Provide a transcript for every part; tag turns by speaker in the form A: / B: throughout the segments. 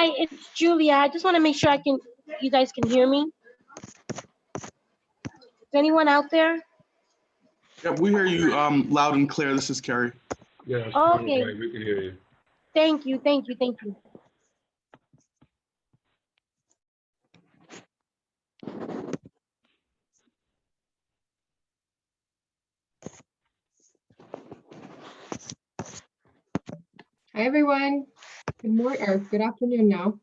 A: Hi, it's Julia. I just want to make sure you guys can hear me. Is anyone out there?
B: Yep, we hear you loud and clear. This is Kerry.
C: Yeah,
A: Okay.
C: right, we can hear you.
A: Thank you.
D: Hi, everyone. Good morning or good afternoon now.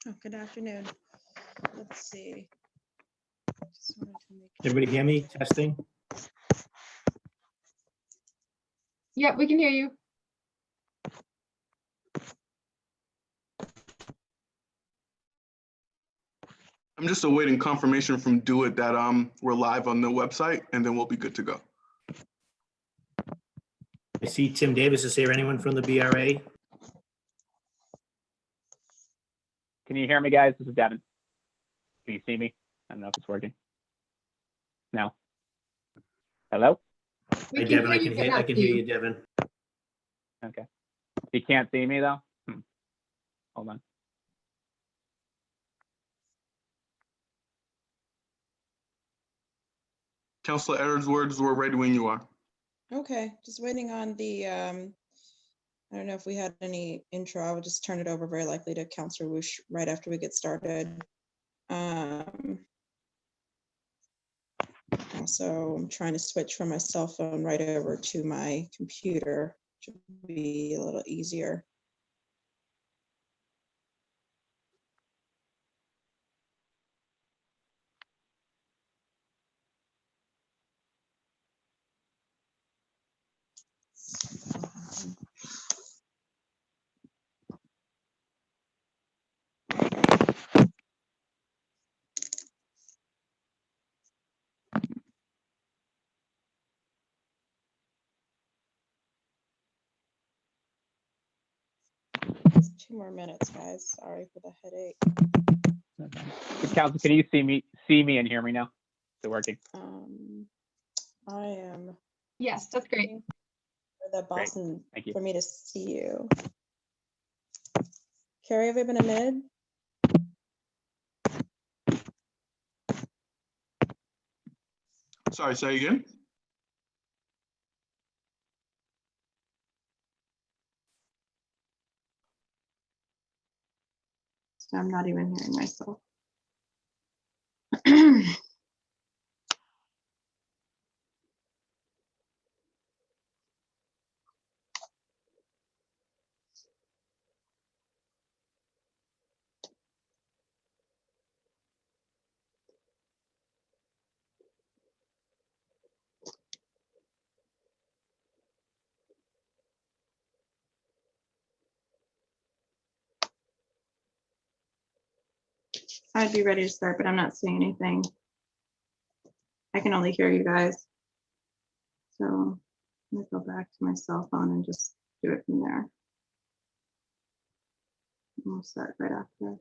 E: Oh, good afternoon. Let's see. Just wanted to make
F: Everybody hear me? Testing.
D: Yep, we can hear you.
B: I'm just awaiting confirmation from Do It that we're live on the website, and then we'll be good to go.
F: I see Tim Davis is here. Anyone from the BRA?
G: Can you hear me, guys? This is Devin. Can you see me? I don't know if it's working. No. Hello?
D: We
F: Hey, Devin, I
D: you,
F: can
D: but
F: hear.
D: not
F: I can
D: see
F: hear you, Devin.
G: Okay. You can't see me though? Hold on.
B: Councilor Edwards, we're ready when you are.
E: Okay, just waiting on the, I don't know if we had any intro. I would just turn it over very likely to Councilor Woosh right after we get started. Also, I'm trying to switch from my cell phone right over to my computer, which would be a little easier. Just 2 more minutes, guys. Sorry for the headache.
G: Council, can you see me and hear me now? Is it working?
E: I am
D: Yes, that's great.
E: for the Boston
G: Thank you.
E: for me to see you. Carrie, have you been admitted?
B: Sorry, say again.
E: I'm not even hearing myself. I'd be ready to start, but I'm not seeing anything. I can only hear you guys. So I'm gonna go back to my cell phone and just do it from there. And we'll start right after.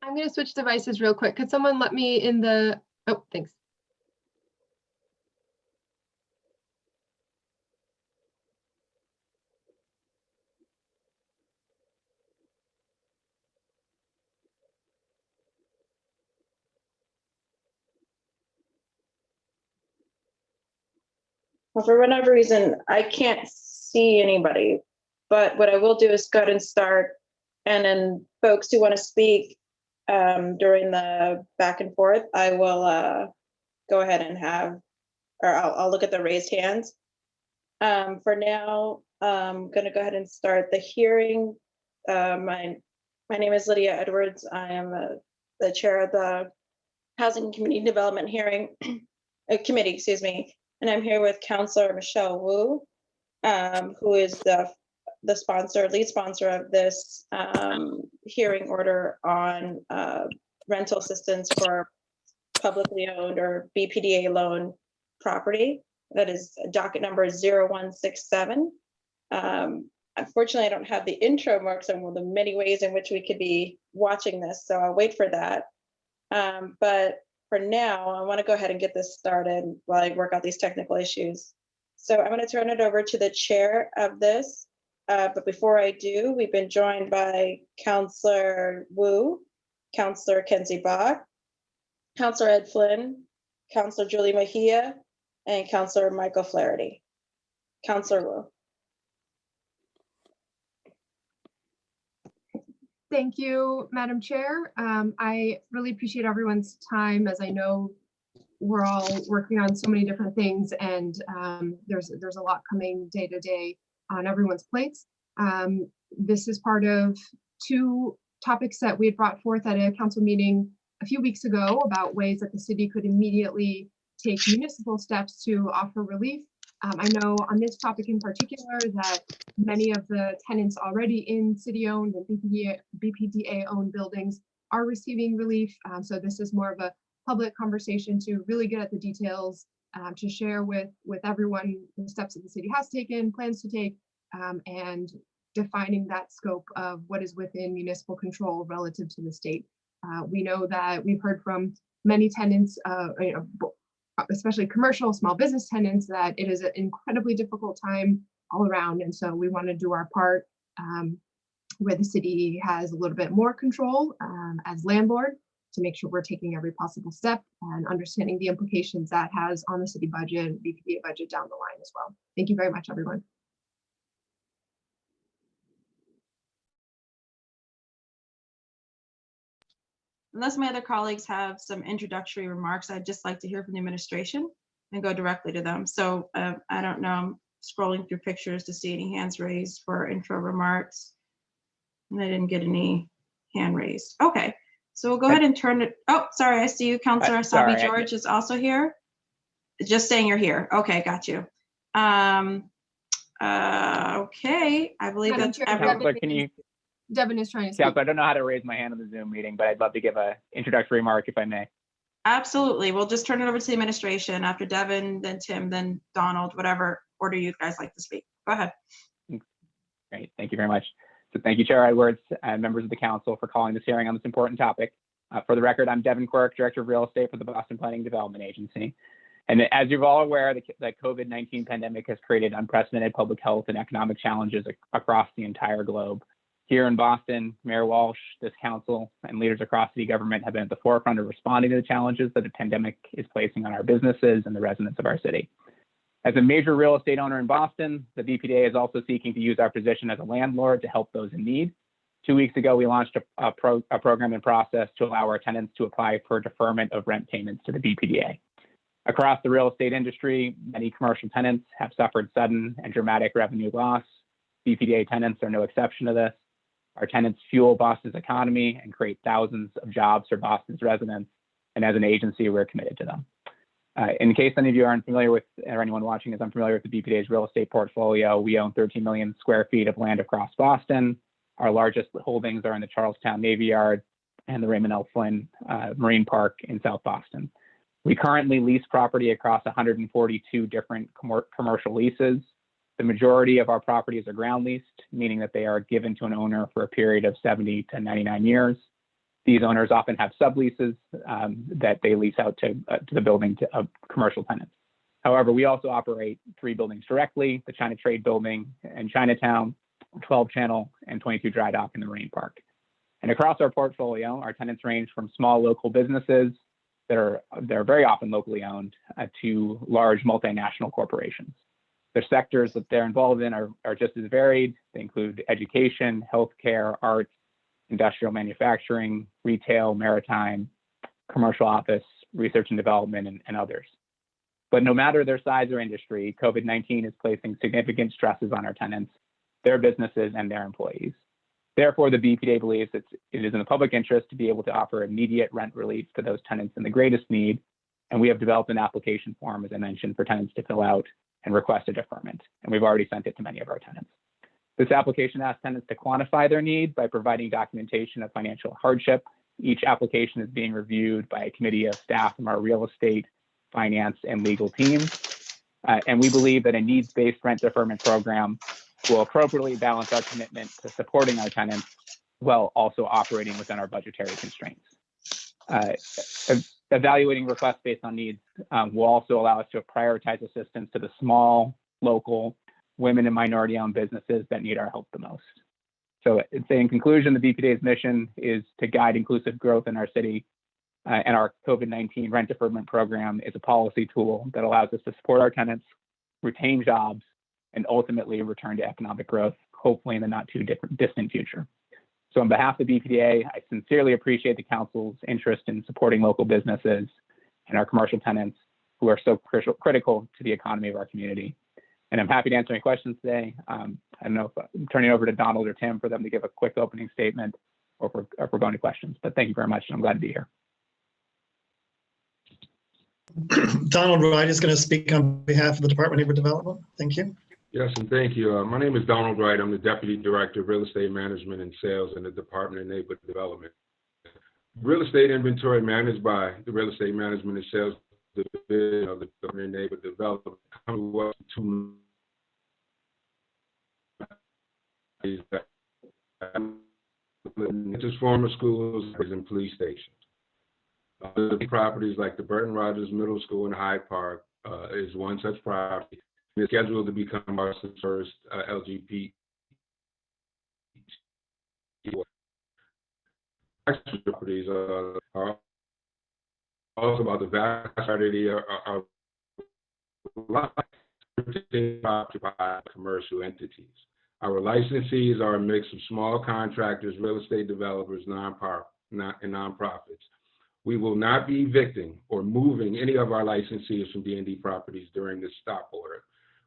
D: I'm going to switch devices real quick. Could someone let me in the, oh, thanks.
E: Well, for whatever reason, I can't see anybody, but what I will do is go ahead and start. And then folks who want to speak during the back and forth, I will go ahead and have, or I'll look at the raised hands. For now, I'm going to go ahead and start the hearing. My name is Lydia Edwards. I am the chair of the Housing and Community Development Hearing Committee, excuse me. And I'm here with Councilor Michelle Wu, who is the lead sponsor of this hearing order on rental assistance for publicly owned or BPDA loan property. That is docket number 0167. Unfortunately, I don't have the intro marks on the many ways in which we could be watching this, so I'll wait for that. But for now, I want to go ahead and get this started while I work out these technical issues. So I'm going to turn it over to the chair of this. But before I do, we've been joined by Councilor Wu, Councilor Kenzie Bach, Councilor Ed Flynn, Councilor Julie Mejia, and Councilor Michael Flaherty. Councilor Wu.
D: Thank you, Madam Chair. I really appreciate everyone's time, as I know we're all working on so many different things, and there's a lot coming day to day on everyone's plates. This is part of two topics that we had brought forth at a council meeting a few weeks ago about ways that the city could immediately take municipal steps to offer relief. I know on this topic in particular that many of the tenants already in city-owned and BPDA-owned buildings are receiving relief. So this is more of a public conversation to really get at the details, to share with everyone the steps that the city has taken, plans to take, and defining that scope of what is within municipal control relative to the state. We know that we've heard from many tenants, especially commercial small business tenants, that it is an incredibly difficult time all around. And so we want to do our part where the city has a little bit more control as landlord to make sure we're taking every possible step and understanding the implications that has on the city budget, BPDA budget down the line as well. Thank you very much, everyone.
E: Unless my other colleagues have some introductory remarks, I'd just like to hear from the administration and go directly to them. So I don't know, I'm scrolling through pictures to see any hands raised for intro remarks. And I didn't get any hand raised. Okay, so we'll go ahead and turn it. Oh, sorry, I see you, Councilor
G: Sorry,
E: Sabi George is also here. Just saying you're here. Okay, got you. Okay, I believe
D: Madam
E: that's
D: Chair,
G: Councilor, can you,
D: Devin is trying to speak.
G: Councilor, I don't know how to raise my hand in the Zoom meeting, but I'd love to give an introductory remark if I may.
E: Absolutely. We'll just turn it over to the administration after Devin, then Tim, then Donald, whatever order you guys like to speak. Go ahead.
G: Great, thank you very much. So thank you, Chair Edwards and members of the council for calling this hearing on this important topic. For the record, I'm Devin Quirk, Director of Real Estate for the Boston Planning Development Agency. And as you're all aware, the COVID-19 pandemic has created unprecedented public health and economic challenges across the entire globe. Here in Boston, Mayor Walsh, this council, and leaders across city government have been at the forefront of responding to the challenges that the pandemic is placing on our businesses and the residents of our city. As a major real estate owner in Boston, the BPDA is also seeking to use our position as a landlord to help those in need. 2 weeks ago, we launched a program and process to allow our tenants to apply for deferment of rent payments to the BPDA. Across the real estate industry, many commercial tenants have suffered sudden and dramatic revenue loss. BPDA tenants are no exception to this. Our tenants fuel Boston's economy and create thousands of jobs for Boston's residents. And as an agency, we're committed to them. In case any of you aren't familiar with, or anyone watching is unfamiliar with the BPDA's real estate portfolio, we own 13 million square feet of land across Boston. Our largest holdings are in the Charlestown Navy Yard and the Raymond L. Flynn Marine Park in South Boston. We currently lease property across 142 different commercial leases. The majority of our properties are ground leased, meaning that they are given to an owner for a period of 70 to 99 years. These owners often have subleases that they lease out to the building to commercial tenants. However, we also operate 3 buildings directly: the China Trade Building in Chinatown, 12 Channel, and 22 Dry Dock in the Marine Park. And across our portfolio, our tenants range from small local businesses that are very often locally owned to large multinational corporations. The sectors that they're involved in are just as varied. They include education, healthcare, arts, industrial manufacturing, retail, maritime, commercial office, research and development, and others. But no matter their size or industry, COVID-19 is placing significant stresses on our tenants, their businesses, and their employees. Therefore, the BPDA believes it is in the public interest to be able to offer immediate rent relief to those tenants in the greatest need. And we have developed an application form, as I mentioned, for tenants to fill out and request a deferment. And we've already sent it to many of our tenants. This application asks tenants to quantify their need by providing documentation of financial hardship. Each application is being reviewed by a committee of staff from our real estate, finance, and legal teams. And we believe that a needs-based rent deferment program will appropriately balance our commitment to supporting our tenants while also operating within our budgetary constraints. Evaluating requests based on needs will also allow us to prioritize assistance to the small, local, women and minority-owned businesses that need our help the most. So in conclusion, the BPDA's mission is to guide inclusive growth in our city, and our COVID-19 rent deferment program is a policy tool that allows us to support our tenants, retain jobs, and ultimately return to economic growth, hopefully in the not too distant future. So on behalf of the BPDA, I sincerely appreciate the council's interest in supporting local businesses and our commercial tenants who are so critical to the economy of our community. And I'm happy to answer any questions today. I don't know if I'm turning over to Donald or Tim for them to give a quick opening statement or if we're going to questions, but thank you very much. And I'm glad to be here.
C: Donald Wright is going to speak on behalf of the Department of Neighborhood Development. Thank you.
H: Yes, and thank you. My name is Donald Wright. I'm the Deputy Director of Real Estate Management and Sales in the Department of Neighborhood Development. Real estate inventory managed by the Real Estate Management and Sales Division of the Department of Neighborhood Development comes up to just former schools and police stations. Properties like the Burton Rogers Middle School in Hyde Park is one such property. It's scheduled to become our first LGBT properties are also about the vast majority of by commercial entities. Our licensees are a mix of small contractors, real estate developers, and nonprofits. We will not be evicting or moving any of our licensees from D&D properties during this stop order.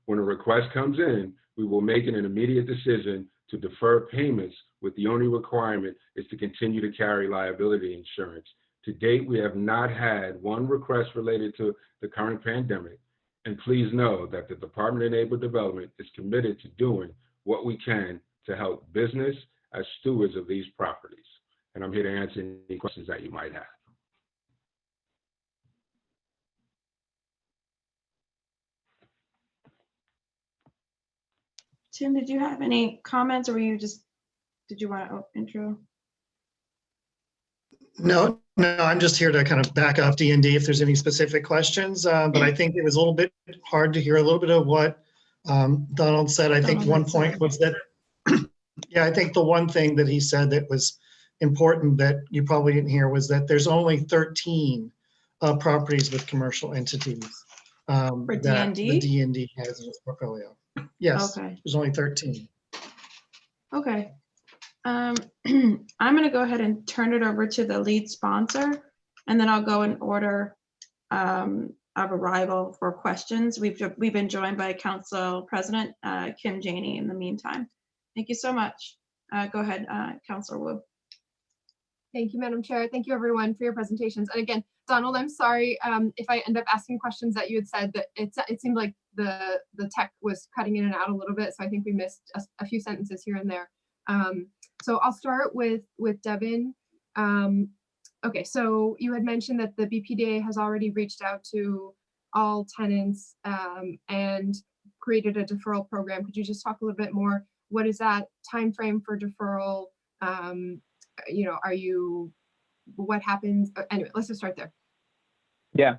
H: When a request comes in, we will make an immediate decision to defer payments with the only requirement is to continue to carry liability insurance. To date, we have not had one request related to the current pandemic. And please know that the Department of Neighborhood Development is committed to doing what we can to help business as stewards of these properties. And I'm here to answer any questions that you might have.
I: Tim, did you have any comments or did you want to intro?
C: No, I'm just here to kind of back up D&D if there's any specific questions. But I think it was a little bit hard to hear a little bit of what Donald said. I think one point was that, yeah, I think the one thing that he said that was important that you probably didn't hear was that there's only 13 properties with commercial entities
I: For
C: that
I: D&D?
C: the D&D has in its portfolio. Yes,
I: Okay.
C: there's only 13.
I: Okay. I'm going to go ahead and turn it over to the lead sponsor, and then I'll go in order of arrival for questions. We've been joined by Council President Kim Janey in the meantime. Thank you so much. Go ahead, Councilor Wu.
D: Thank you, Madam Chair. Thank you, everyone, for your presentations. And again, Donald, I'm sorry if I end up asking questions that you had said that it seemed like the tech was cutting in and out a little bit, so I think we missed a few sentences here and there. So I'll start with Devin. Okay, so you had mentioned that the BPDA has already reached out to all tenants and created a deferral program. Could you just talk a little bit more? What is that time frame for deferral? You know, what happens? Anyway, let's just start there.
G: Yeah,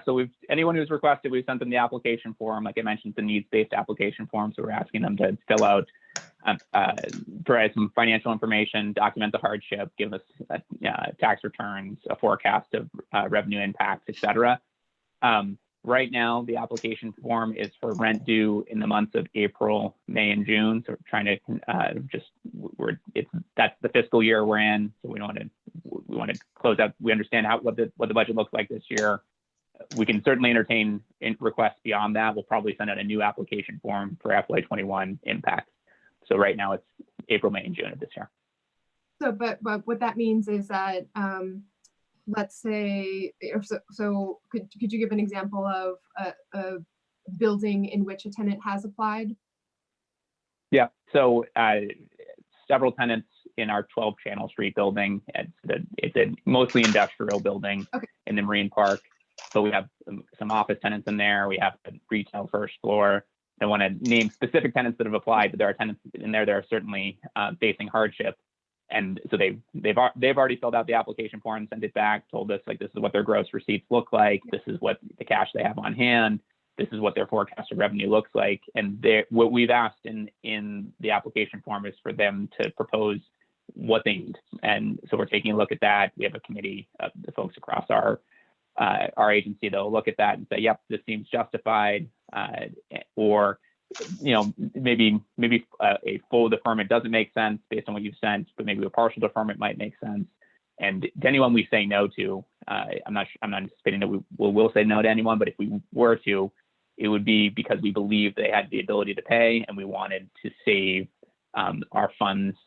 G: so anyone who's requested, we've sent them the application form. Like I mentioned, the needs-based application form. So we're asking them to fill out, provide some financial information, document the hardship, give us tax returns, a forecast of revenue impacts, et cetera. Right now, the application form is for rent due in the months of April, May, and June. So we're trying to that's the fiscal year we're in. So we want to close out. We understand what the budget looks like this year. we can certainly entertain requests beyond that. We'll probably send out a new application form for FY21 impacts. So right now it's April, May, and June of this year.
D: So, but what that means is that, let's say, so could you give an example of a building in which a tenant has applied?
G: Yeah, so several tenants in our 12 Channel Street building. It's a mostly industrial building in the Marine Park. So we have some office tenants in there. We have a retail first floor. I want to name specific tenants that have applied, but there are tenants in there that are certainly facing hardship. And so they've already filled out the application form, sent it back, told us like this is what their gross receipts look like. This is what the cash they have on hand. This is what their forecasted revenue looks like. And what we've asked in the application form is for them to propose what they need. And so we're taking a look at that. We have a committee of the folks across our agency that will look at that and say, yep, this seems justified, or maybe a full deferment doesn't make sense based on what you've sent, but maybe a partial deferment might make sense. And to anyone we say no to, I'm not anticipating that we will say no to anyone, but if we were to, it would be because we believe they had the ability to pay and we wanted to save our funds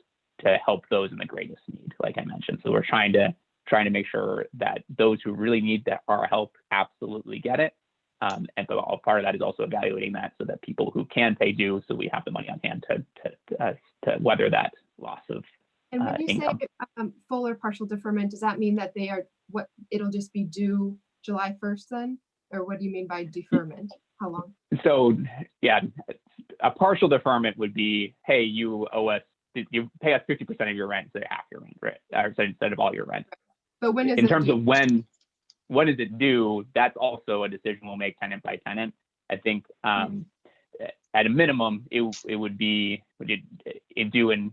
G: to help those in the greatest need, like I mentioned. So we're trying to make sure that those who really need our help absolutely get it. And so all part of that is also evaluating that so that people who can pay do, so we have the money on hand to weather that loss of
D: And when you
G: income.
D: say full or partial deferment, does that mean that it'll just be due July 1st then? Or what do you mean by deferment? How long?
G: So yeah, a partial deferment would be, hey, you owe us, you pay us 50% of your rent instead of half your rent, right? Or instead of all your rent.
D: But when is
G: in
D: it
G: terms
D: due?
G: of when is it due, that's also a decision we'll make tenant by tenant. I think at a minimum, it would be due in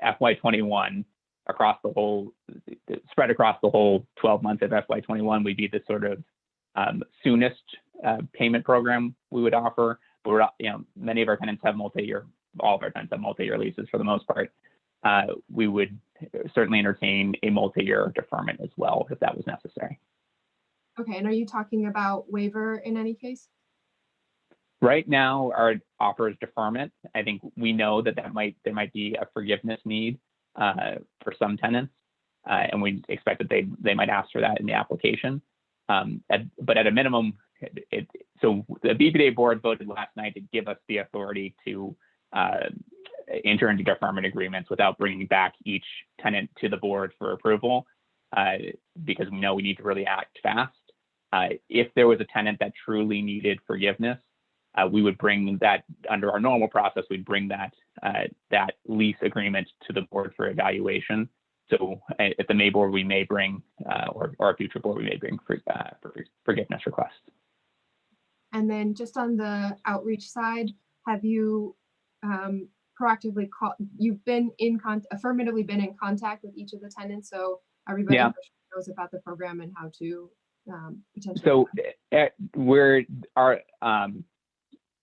G: FY21 across the whole, spread across the whole 12 months of FY21 would be the sort of soonest payment program we would offer. But we're, many of our tenants have all of our tenants have multi-year leases for the most part. We would certainly entertain a multi-year deferment as well if that was necessary.
D: Okay, and are you talking about waiver in any case?
G: Right now, our offer is deferment. I think we know that there might be a forgiveness need for some tenants, and we expect that they might ask for that in the application. But at a minimum, so the BPDA board voted last night to give us the authority to enter into deferment agreements without bringing back each tenant to the board for approval, because we know we need to really act fast. If there was a tenant that truly needed forgiveness, we would bring that under our normal process. We'd bring that lease agreement to the board for evaluation. So at the May board, we may bring, or a future board, we may bring for forgiveness requests.
D: And then just on the outreach side, have you proactively you've been affirmatively been in contact with each of the tenants, so everybody knows about the program and how to potentially.
G: So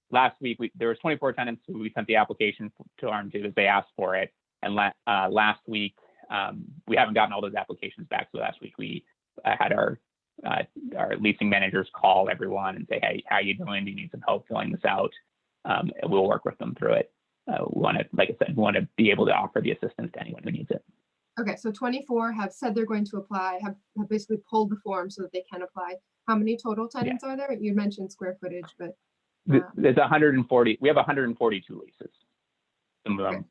G: last week there was 24 tenants who we sent the application to ARM to as they asked for it, and last week we haven't gotten all those applications back. So last week we had our leasing managers call everyone and say, hey, how you doing? Do you need some help filling this out? And we'll work with them through it. We want to, like I said, we want to be able to offer the assistance to anyone who needs it.
D: Okay, so 24 have said they're going to apply, have basically pulled the form so that they can apply. How many total tenants are there? You mentioned square footage, but
G: there's 140. We have 142 leases. Some of them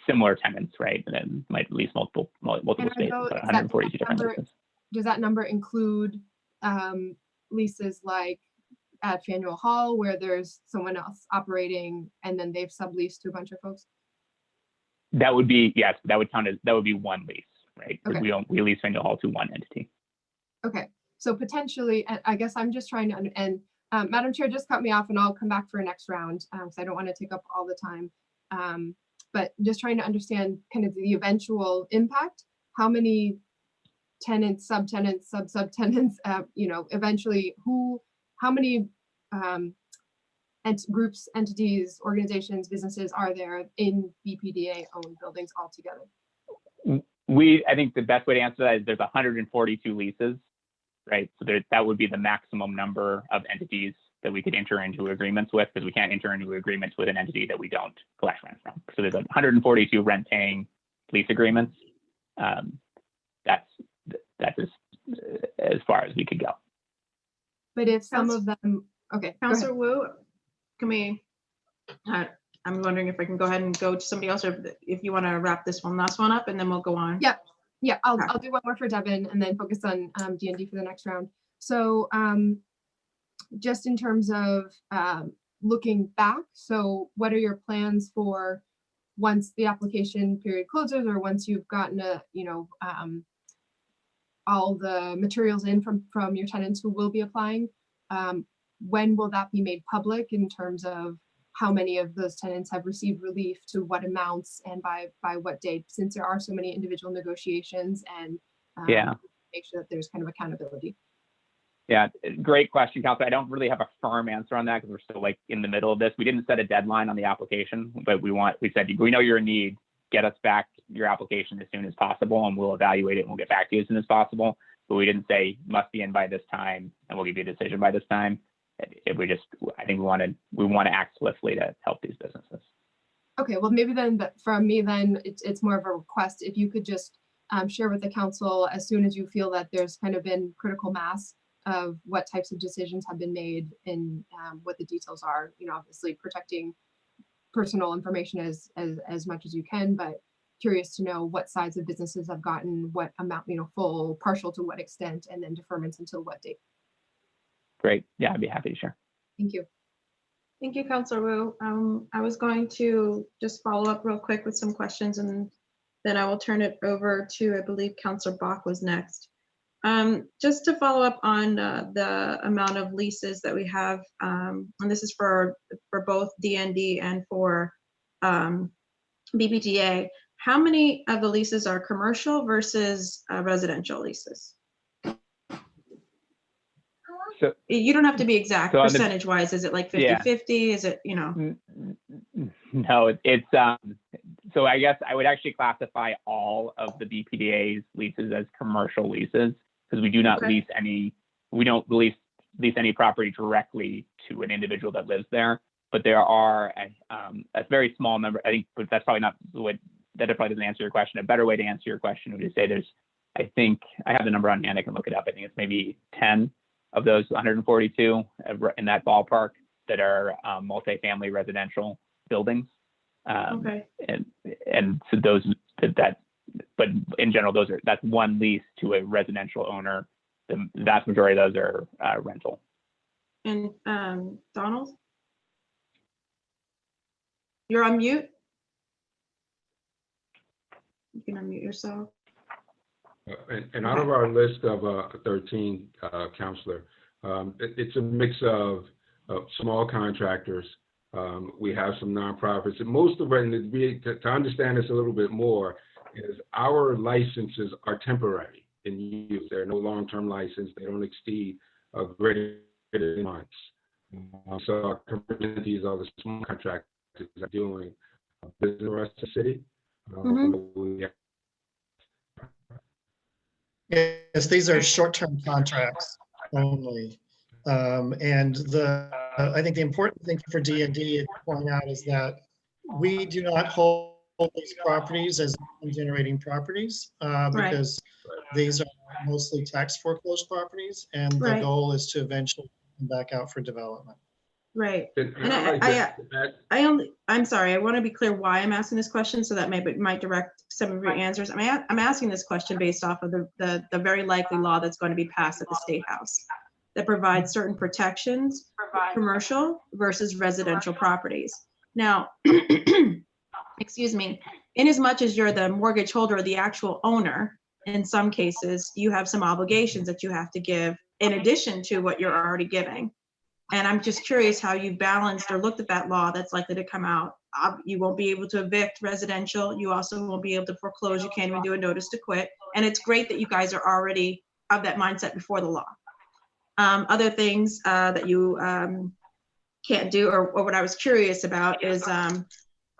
G: similar tenants, right? And then might lease multiple spaces, but 142 different leases.
D: Does that number include leases like at Faneuil Hall where there's someone else operating and then they've subleased to a bunch of folks?
G: That would be, yes, that would be one lease, right?
D: Okay.
G: We lease Faneuil Hall to one entity.
D: Okay, so potentially, I guess I'm just trying to, and Madam Chair, just cut me off and I'll come back for a next round because I don't want to take up all the time. But just trying to understand kind of the eventual impact, how many tenants, subtenants, sub-subtenants, eventually how many groups, entities, organizations, businesses are there in BPDA owned buildings altogether?
G: I think the best way to answer that is there's 142 leases, right? So that would be the maximum number of entities that we could enter into agreements with, because we can't enter into agreements with an entity that we don't collect rent from. So there's 142 rent paying lease agreements. That's as far as we could go.
D: But if some of them, okay, go ahead.
I: Counselor Wu, can we, I'm wondering if I can go ahead and go to somebody else, or if you want to wrap this last one up, and then we'll go on.
D: Yeah. Yeah,
I: Okay.
D: I'll do one more for Devin and then focus on D&D for the next round. So just in terms of looking back, so what are your plans for once the application period closes, or once you've gotten all the materials in from your tenants who will be applying? When will that be made public in terms of how many of those tenants have received relief, to what amounts, and by what date, since there are so many individual negotiations, and
G: Yeah.
D: make sure that there's kind of accountability?
G: Yeah, great question, Counselor. I don't really have a firm answer on that because we're still like in the middle of this. We didn't set a deadline on the application, but we said, we know you're in need, get us back your application as soon as possible, and we'll evaluate it and we'll get back to you as soon as possible. But we didn't say must be in by this time and we'll give you a decision by this time. I think we want to act swiftly to help these businesses.
D: Okay, well, maybe then from me, then it's more of a request. If you could just share with the council as soon as you feel that there's kind of been critical mass of what types of decisions have been made and what the details are. Obviously protecting personal information as much as you can, but curious to know what size of businesses have gotten what amount, full, partial to what extent, and then deferments until what date.
G: Great. Yeah, I'd be happy to share.
D: Thank you.
I: Thank you, Counselor Wu. I was going to just follow up real quick with some questions, and then I will turn it over to, I believe, Counselor Bach was next. Just to follow up on the amount of leases that we have, and this is for both DND and for BPDA. How many of the leases are commercial versus residential leases?
G: So
I: You don't have to be exact,
G: so
I: percentage wise. Is it like 50-50? Is it,
G: No, it's so I guess I would actually classify all of the BPDA's leases as commercial leases, because we do not lease any property directly to an individual that lives there. But there are a very small number, I think, but that's probably not the way, that probably doesn't answer your question. A better way to answer your question would be to say I think I have the number on hand, I can look it up. I think it's maybe 10 of those 142 in that ballpark that are multifamily residential buildings. And so those but in general, that's one lease to a residential owner. The vast majority of those are rental.
I: And Donald, you're on mute. You can unmute yourself.
H: And out of our list of 13, Counselor, it's a mix of small contractors. We have some nonprofits, and most of it, to understand this a little bit more, is our licenses are temporary in use. They're no long-term license. They don't exceed greater than months. So our communities are the small contractors are doing business in the rest of the city.
C: Yes, these are short-term contracts only. And I think the important thing for D&D to point out is that we do not hold these properties as generating properties because these are mostly tax foreclosed properties, and the goal is to eventually come back out for development.
I: Right. And I'm sorry, I want to be clear why I'm asking this question, so that might direct some of your answers. I'm asking this question based off of the very likely law that's going to be passed at the State House that provides certain protections for commercial versus residential properties. Now, excuse me, in as much as you're the mortgage holder or the actual owner, in some cases, you have some obligations that you have to give in addition to what you're already giving. And I'm just curious how you balanced or looked at that law that's likely to come out. You won't be able to evict residential. You also won't be able to foreclose. You can't even do a notice to quit. And it's great that you guys are already of that mindset before the law. Other things that you can't do, or what I was curious about, is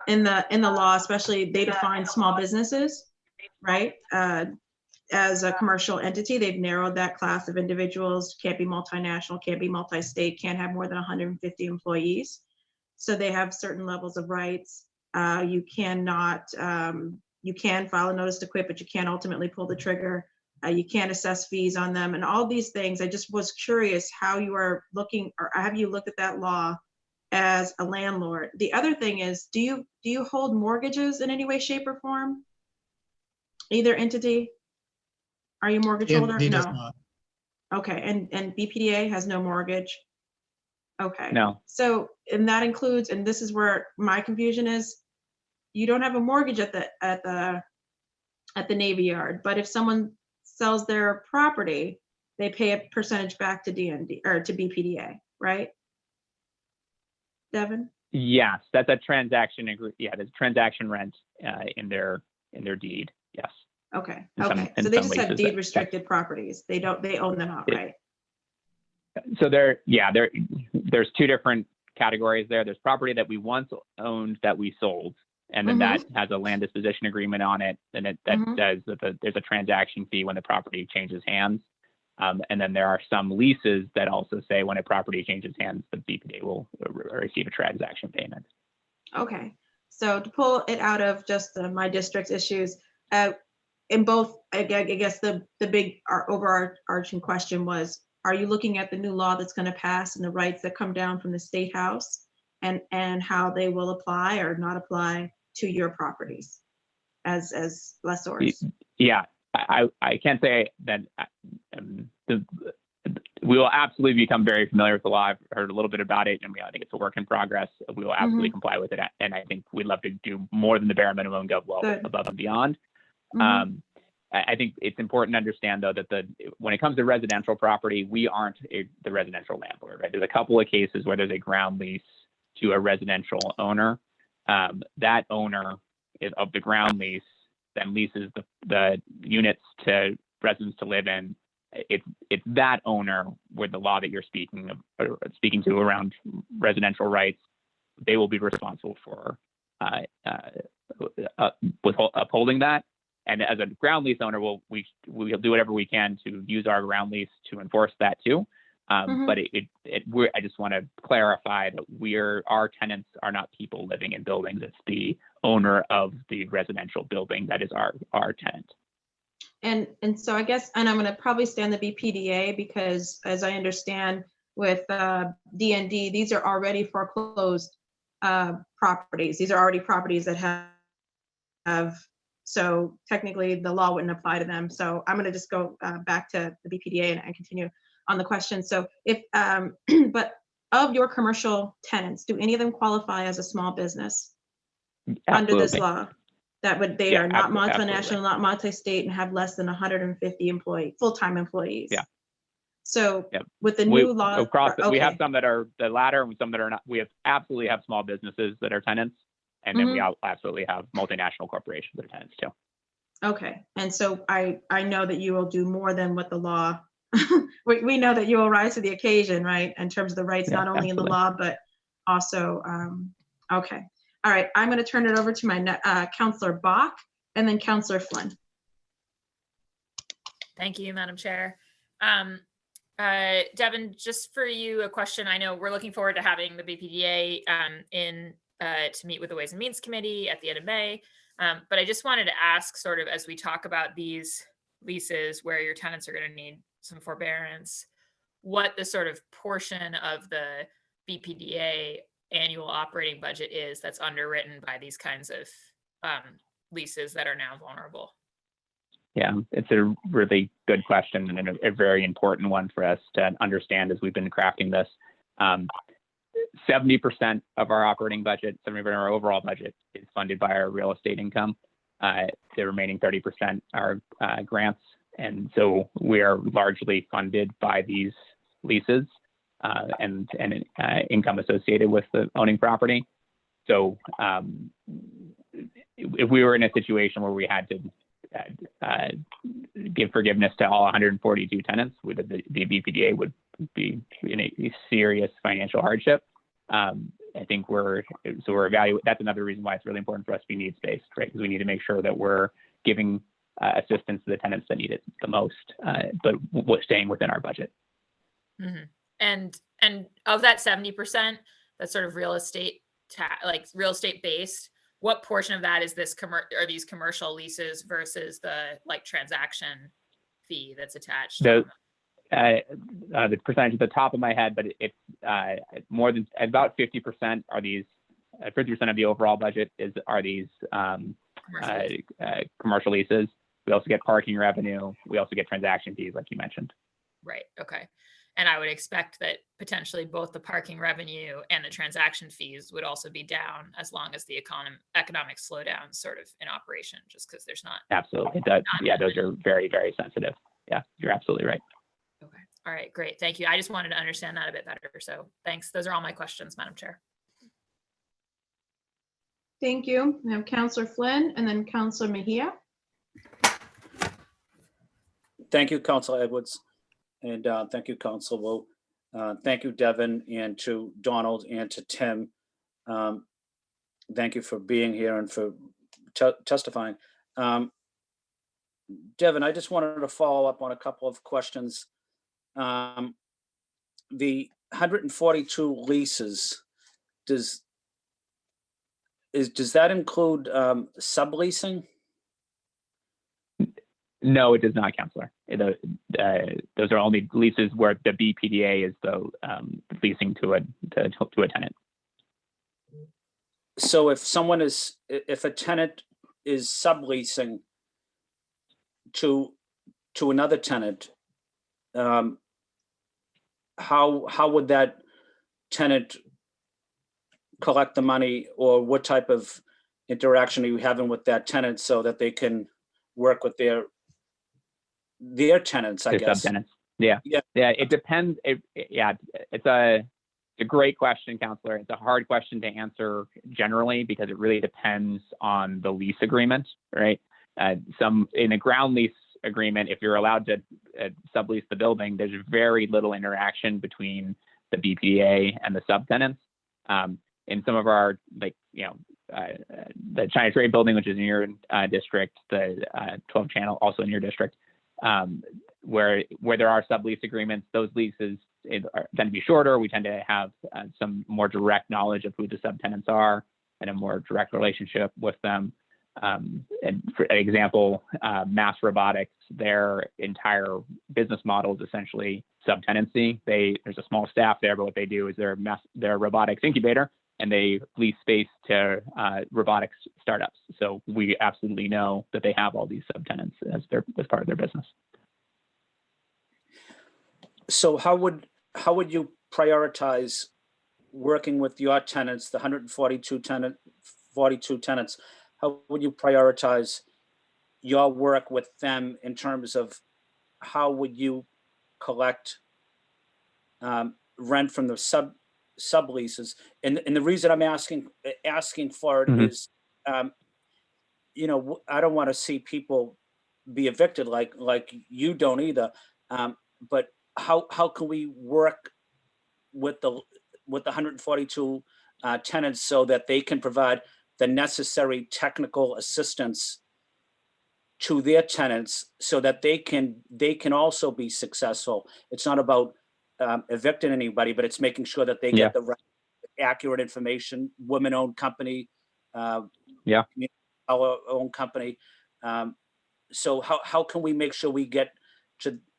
I: in the law, especially, they define small businesses, right? as a commercial entity, they've narrowed that class of individuals, can't be multinational, can't be multi-state, can't have more than 150 employees. So they have certain levels of rights. You cannot, you can file a notice to quit, but you can't ultimately pull the trigger. You can't assess fees on them and all these things. I just was curious how you are looking, or have you looked at that law as a landlord? The other thing is, do you hold mortgages in any way, shape, or form? Either entity? Are you a mortgage holder?
C: D&D does
I: No.
C: not.
I: Okay, and BPDA has no mortgage? Okay.
G: No.
I: So, and that includes, and this is where my confusion is, you don't have a mortgage at the Navy Yard, but if someone sells their property, they pay a percentage back to DND or to BPDA, right? Devin?
G: Yes, that's a transaction. Yeah, there's transaction rent in their deed. Yes.
I: Okay,
G: In some-
I: okay.
G: in
I: So they
G: some
I: just have
G: leases,
I: deed restricted properties. They own them outright.
G: So there's two different categories there. There's property that we once owned that we sold, and then that has a land disposition agreement on it, and that says that there's a transaction fee when the property changes hands. And then there are some leases that also say when a property changes hands, the BPDA will receive a transaction payment.
I: Okay, so to pull it out of just my district's issues, in both, I guess the big overarching question was, are you looking at the new law that's going to pass and the rights that come down from the State House and how they will apply or not apply to your properties as lessors?
G: Yeah, I can't say that we will absolutely become very familiar with the law. I've heard a little bit about it, and I think it's a work in progress. We will absolutely comply with it, and I think we'd love to do more than the bare minimum, go well above and beyond. I think it's important to understand, though, that when it comes to residential property, we aren't the residential landlord, right? There's a couple of cases where there's a ground lease to a residential owner. That owner of the ground lease then leases the units to residents to live in. It's that owner where the law that you're speaking to around residential rights, they will be responsible for upholding that. And as a ground lease owner, we'll do whatever we can to use our ground lease to enforce that too. But I just want to clarify that our tenants are not people living in buildings. It's the owner of the residential building that is our tenant.
I: And so I guess, and I'm going to probably stay on the BPDA because, as I understand, with DND, these are already foreclosed properties. These are already properties that have. So technically, the law wouldn't apply to them. So I'm going to just go back to the BPDA and continue on the question. So if, but of your commercial tenants, do any of them qualify as a small business under this law? They are not multinational, not multi-state, and have less than 150 full-time employees.
G: Yeah.
I: So with the new law,
G: we have some that are the latter, and some that are not. We absolutely have small businesses that are tenants, and then we absolutely have multinational corporations that are tenants too.
I: Okay, and so I know that you will do more than what the law. we know that you will rise to the occasion, right? In terms of the rights, not only in the law, but also. Okay. All right, I'm going to turn it over to my Councillor Bach and then Councillor Flynn.
J: Thank you, Madam Chair. Devin, just for you, a question. I know we're looking forward to having the BPDA to meet with the Ways and Means Committee at the end of May. But I just wanted to ask, sort of, as we talk about these leases where your tenants are going to need some forbearance, what the sort of portion of the BPDA annual operating budget is that's underwritten by these kinds of leases that are now vulnerable?
G: Yeah, it's a really good question and a very important one for us to understand as we've been crafting this. 70% of our operating budget, 70% of our overall budget is funded by our real estate income. The remaining 30% are grants. And so we are largely funded by these leases and income associated with the owning property. So if we were in a situation where we had to give forgiveness to all 142 tenants, the BPDA would be in a serious financial hardship. I think we're evaluating. That's another reason why it's really important for us to be needs-based, right? Because we need to make sure that we're giving assistance to the tenants that need it the most, but staying within our budget.
J: Mhm. And of that 70%, that's sort of real estate real estate based, what portion of that is are these commercial leases versus the like transaction fee that's attached?
G: The percentage at the top of my head, but it's more than about 50% are these. 50% of the overall budget are these commercial leases. We also get parking revenue. We also get transaction fees, like you mentioned.
J: Right. Okay. And I would expect that potentially both the parking revenue and the transaction fees would also be down as long as the economic slowdown sort of in operation, just because there's not.
G: Absolutely. Yeah, those are very, very sensitive. Yeah, you're absolutely right.
J: Okay. All right. Great. Thank you. I just wanted to understand that a bit better. So thanks. Those are all my questions, Madam Chair.
I: Thank you. We have Councillor Flynn and then Councillor Mejia.
K: Thank you, Councillor Edwards. And thank you, Councillor Wu. Thank you, Devin, and to Donald and to Tim. Thank you for being here and for testifying. Devin, I just wanted to follow up on a couple of questions. The 142 leases, does that include subleasing?
G: No, it does not, Councillor. Those are only leases where the BPDA is the leasing to a tenant.
K: So if a tenant is subleasing to another tenant, how would that tenant collect the money, or what type of interaction are you having with that tenant so that they can work with their tenants, I guess?
G: Subtenants. Yeah. It depends. It's a great question, Councillor. It's a hard question to answer generally because it really depends on the lease agreement, right? In a ground lease agreement, if you're allowed to sublease the building, there's very little interaction between the BPDA and the subtenants. In some of our, the China Trade Building, which is in your district, the 12 Channel, also in your district, where there are sublease agreements, those leases tend to be shorter. We tend to have some more direct knowledge of who the subtenants are and a more direct relationship with them. And for example, Mass Robotics, their entire business model is essentially subtenancy. There's a small staff there, but what they do is they're a robotics incubator, and they lease space to robotics startups. So we absolutely know that they have all these subtenants as part of their business.
K: So how would you prioritize working with your tenants, the 142 tenants? How would you prioritize your work with them in terms of how would you collect rent from the subleases? And the reason I'm asking for it is, I don't want to see people be evicted like you don't either. But how can we work with the 142 tenants so that they can provide the necessary technical assistance to their tenants so that they can also be successful? It's not about evicting anybody, but it's making sure that they get the right, accurate information. Women-owned company, our own company. So how can we make sure we get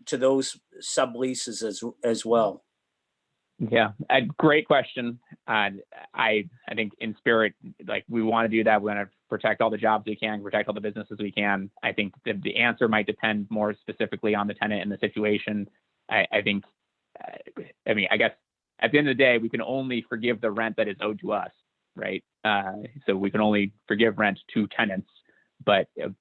K: to those subleases as well?
G: Yeah, a great question. I think in spirit, we want to do that. We want to protect all the jobs we can, protect all the businesses we can. I think that the answer might depend more specifically on the tenant and the situation. I guess at the end of the day, we can only forgive the rent that is owed to us, right? So we can only forgive rent to tenants, but it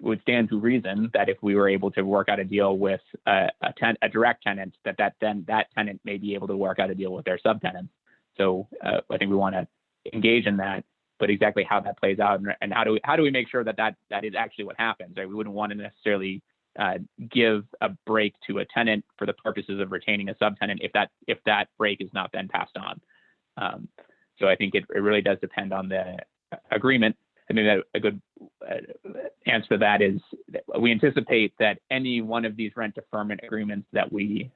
G: would stand to reason that if we were able to work out a deal with a direct tenant, that tenant may be able to work out a deal with their subtenants. So I think we want to engage in that, but exactly how that plays out and how do we make sure that is actually what happens, right? We wouldn't want to necessarily give a break to a tenant for the purposes of retaining a subtenant if that break is not then passed on. So I think it really does depend on the agreement. I think that a good answer to that is that we anticipate that any one of these rent deferment agreements that we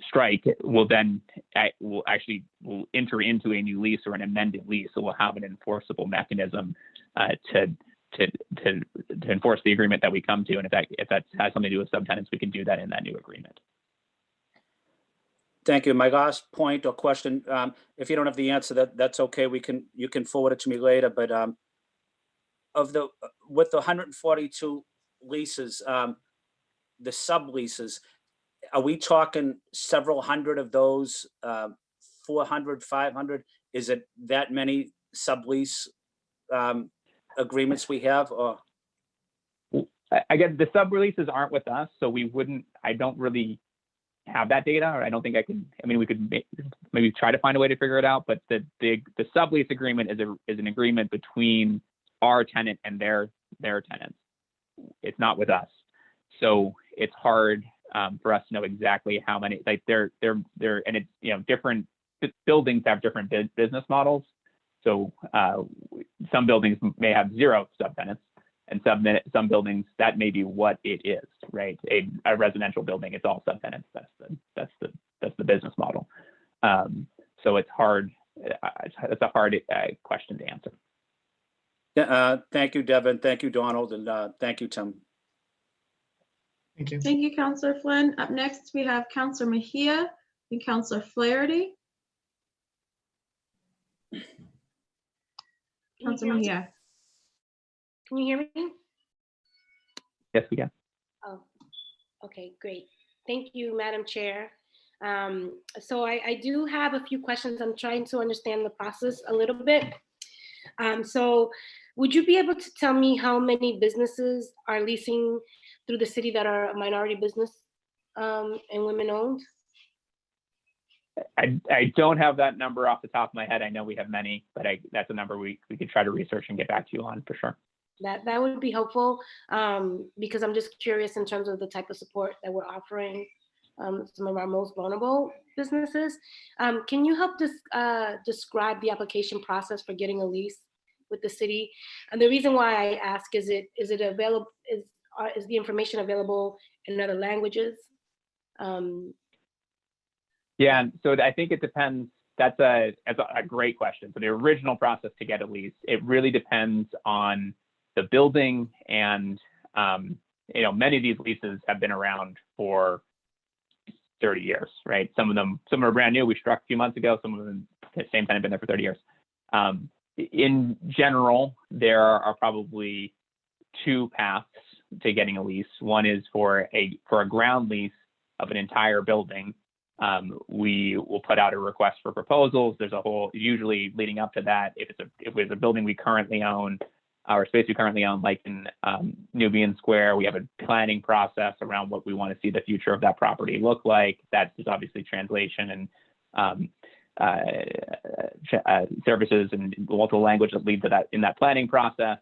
G: strike will then will enter into a new lease or an amended lease. So we'll have an enforceable mechanism to enforce the agreement that we come to. And if that has something to do with subtenants, we can do that in that new agreement.
K: Thank you. My last point or question, if you don't have the answer, that's okay. You can forward it to me later. But with the 142 leases, the subleases, are we talking several hundred of those? 400, 500? Is it that many sublease agreements we have? Or
G: Again, the sub-releases aren't with us, so we wouldn't. I don't really have that data, or I don't think I can. I mean, we could maybe try to find a way to figure it out, but the sublease agreement is an agreement between our tenant and their tenants. It's not with us, so it's hard for us to know exactly how many. Like they're and it's different buildings have different business models. So some buildings may have 0 subtenants, and some buildings that may be what it is, right? A residential building, it's all subtenants. That's the business model. So it's hard. It's a hard question to answer.
K: Thank you, Devin. Thank you, Donald, and thank you, Tim.
C: Thank you.
I: Thank you, Councillor Flynn. Up next, we have Councillor Mejia and Councillor Flaherty. Councillor Mejia.
A: Can you hear me?
G: Yes, we can.
A: Oh, okay, great. Thank you, Madam Chair. So I do have a few questions. I'm trying to understand the process a little bit. So would you be able to tell me how many businesses are leasing through the city that are a minority business and women-owned?
G: I don't have that number off the top of my head. I know we have many, but that's a number we could try to research and get back to you on for sure.
A: That would be helpful because I'm just curious in terms of the type of support that we're offering some of our most vulnerable businesses. Can you help describe the application process for getting a lease with the city? And the reason why I ask is it available? Is the information available in other languages?
G: Yeah, so I think it depends. That's a great question. So the original process to get a lease, it really depends on the building, and many of these leases have been around for 30 years, right? Some are brand new. We struck a few months ago. Some of them, the same tenant, been there for 30 years. In general, there are probably 2 paths to getting a lease. One is for a ground lease of an entire building. We will put out a request for proposals. There's a whole, usually leading up to that, if it's a building we currently own, or space we currently own, like in Nubian Square, we have a planning process around what we want to see the future of that property look like. That is obviously translation and services and multiple language that lead to that in that planning process.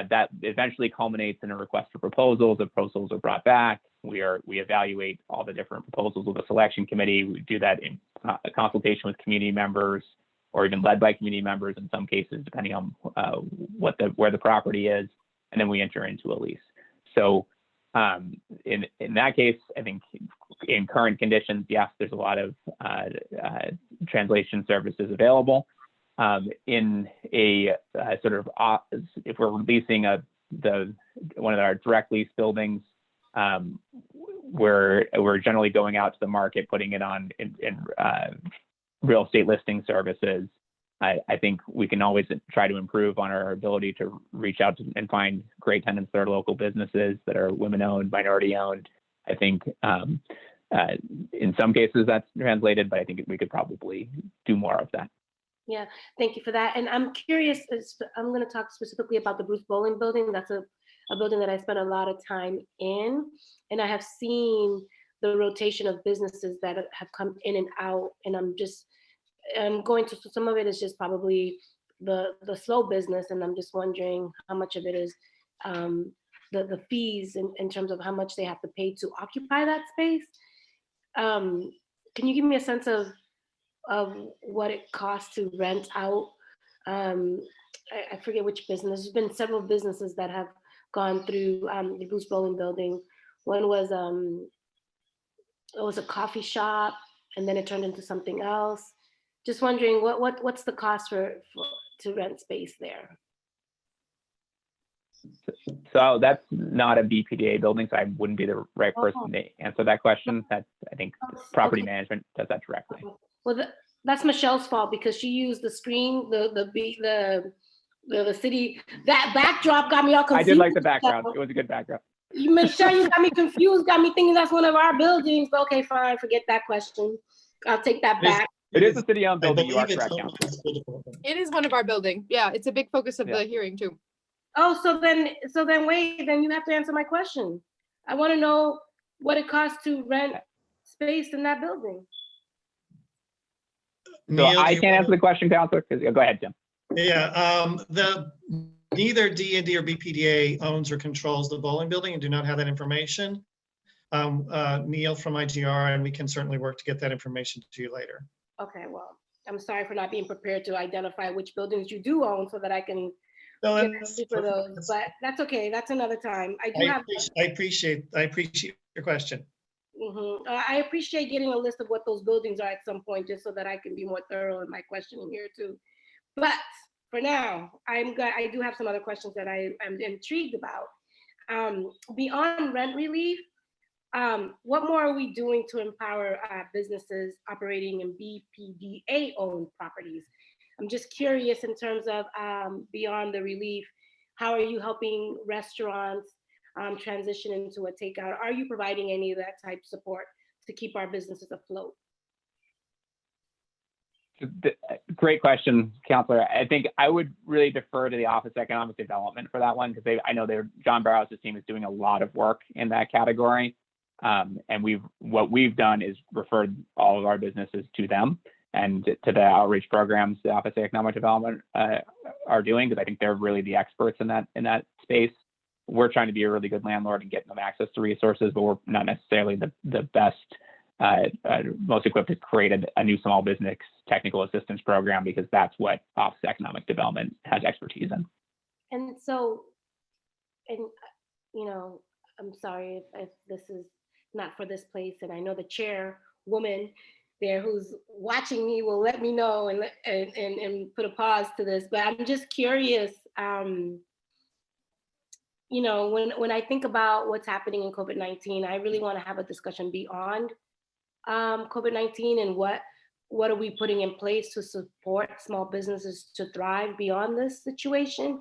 G: That eventually culminates in a request for proposals. The proposals are brought back. We evaluate all the different proposals with the selection committee. We do that in consultation with community members, or even led by community members in some cases, depending on where the property is, and then we enter into a lease. So in that case, I think in current conditions, yes, there's a lot of translation services available. In a sort of if we're leasing one of our direct lease buildings, we're generally going out to the market, putting it on in real estate listing services. I think we can always try to improve on our ability to reach out and find great tenants that are local businesses, that are women-owned, minority-owned. I think in some cases that's translated, but I think we could probably do more of that.
A: Yeah, thank you for that. And I'm curious, I'm going to talk specifically about the Bruce Bowling building. That's a building that I spent a lot of time in, and I have seen the rotation of businesses that have come in and out, and I'm going to, some of it is just probably the slow business, and I'm just wondering how much of it is the fees in terms of how much they have to pay to occupy that space. Can you give me a sense of what it costs to rent out I forget which business. There's been several businesses that have gone through the Bruce Bowling building. One was it was a coffee shop, and then it turned into something else. Just wondering what's the cost to rent space there?
G: So that's not a BPDA building, so I wouldn't be the right person to answer that question. That's, I think, property management does that directly.
A: Well, that's Michelle's fault because she used the screen, the city. That backdrop got me all confused.
G: I did like the background. It was a good background.
A: Michelle, you got me confused, got me thinking that's one of our buildings. But okay, fine, forget that question. I'll take that back.
G: It is a city-owned
C: I
G: building. You are
C: believe it's
G: correct,
C: owned
G: Councilor.
C: by the school department.
D: It is one of our building. Yeah, it's a big focus of
G: Yeah.
D: the hearing too.
A: Oh, so then wait, then you have to answer my question. I want to know what it costs to rent space in that building.
G: So
C: Neil,
G: I
C: do you
G: can't answer
C: wanna-
G: the question, Councilor. Go ahead, Tim.
C: Yeah, neither D&D or BPDA owns or controls the bowling building and do not have that information. Neil from IGR, and we can certainly work to get that information to you later.
A: Okay, well, I'm sorry for not being prepared to identify which buildings you do own so that I can
C: No,
A: get
C: that's,
A: you for those, but that's okay. That's another time. I do have.
C: I appreciate your question.
A: I appreciate getting a list of what those buildings are at some point, just so that I can be more thorough in my questioning here too. But for now, I do have some other questions that I am intrigued about. Beyond rent relief, what more are we doing to empower businesses operating in BPDA-owned properties? I'm just curious in terms of beyond the relief, how are you helping restaurants transition into a takeout? Are you providing any of that type of support to keep our businesses afloat?
G: Great question, Councilor. I think I would really defer to the Office of Economic Development for that one, because I know John Barrow's team is doing a lot of work in that category. And what we've done is referred all of our businesses to them and to the outreach programs the Office of Economic Development are doing, because I think they're really the experts in that space. We're trying to be a really good landlord and get them access to resources, but we're not necessarily the best, most equipped to create a new small business technical assistance program, because that's what Office of Economic Development has expertise in.
A: And so, I'm sorry if this is not for this place, and I know the chairwoman there who's watching me will let me know and put a pause to this, but I'm just curious, when I think about what's happening in COVID-19, I really want to have a discussion beyond COVID-19 and what are we putting in place to support small businesses to thrive beyond this situation.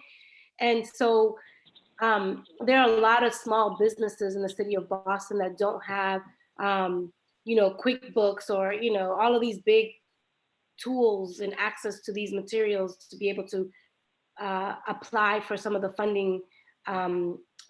A: And so there are a lot of small businesses in the city of Boston that don't have, QuickBooks or, all of these big tools and access to these materials to be able to apply for some of the funding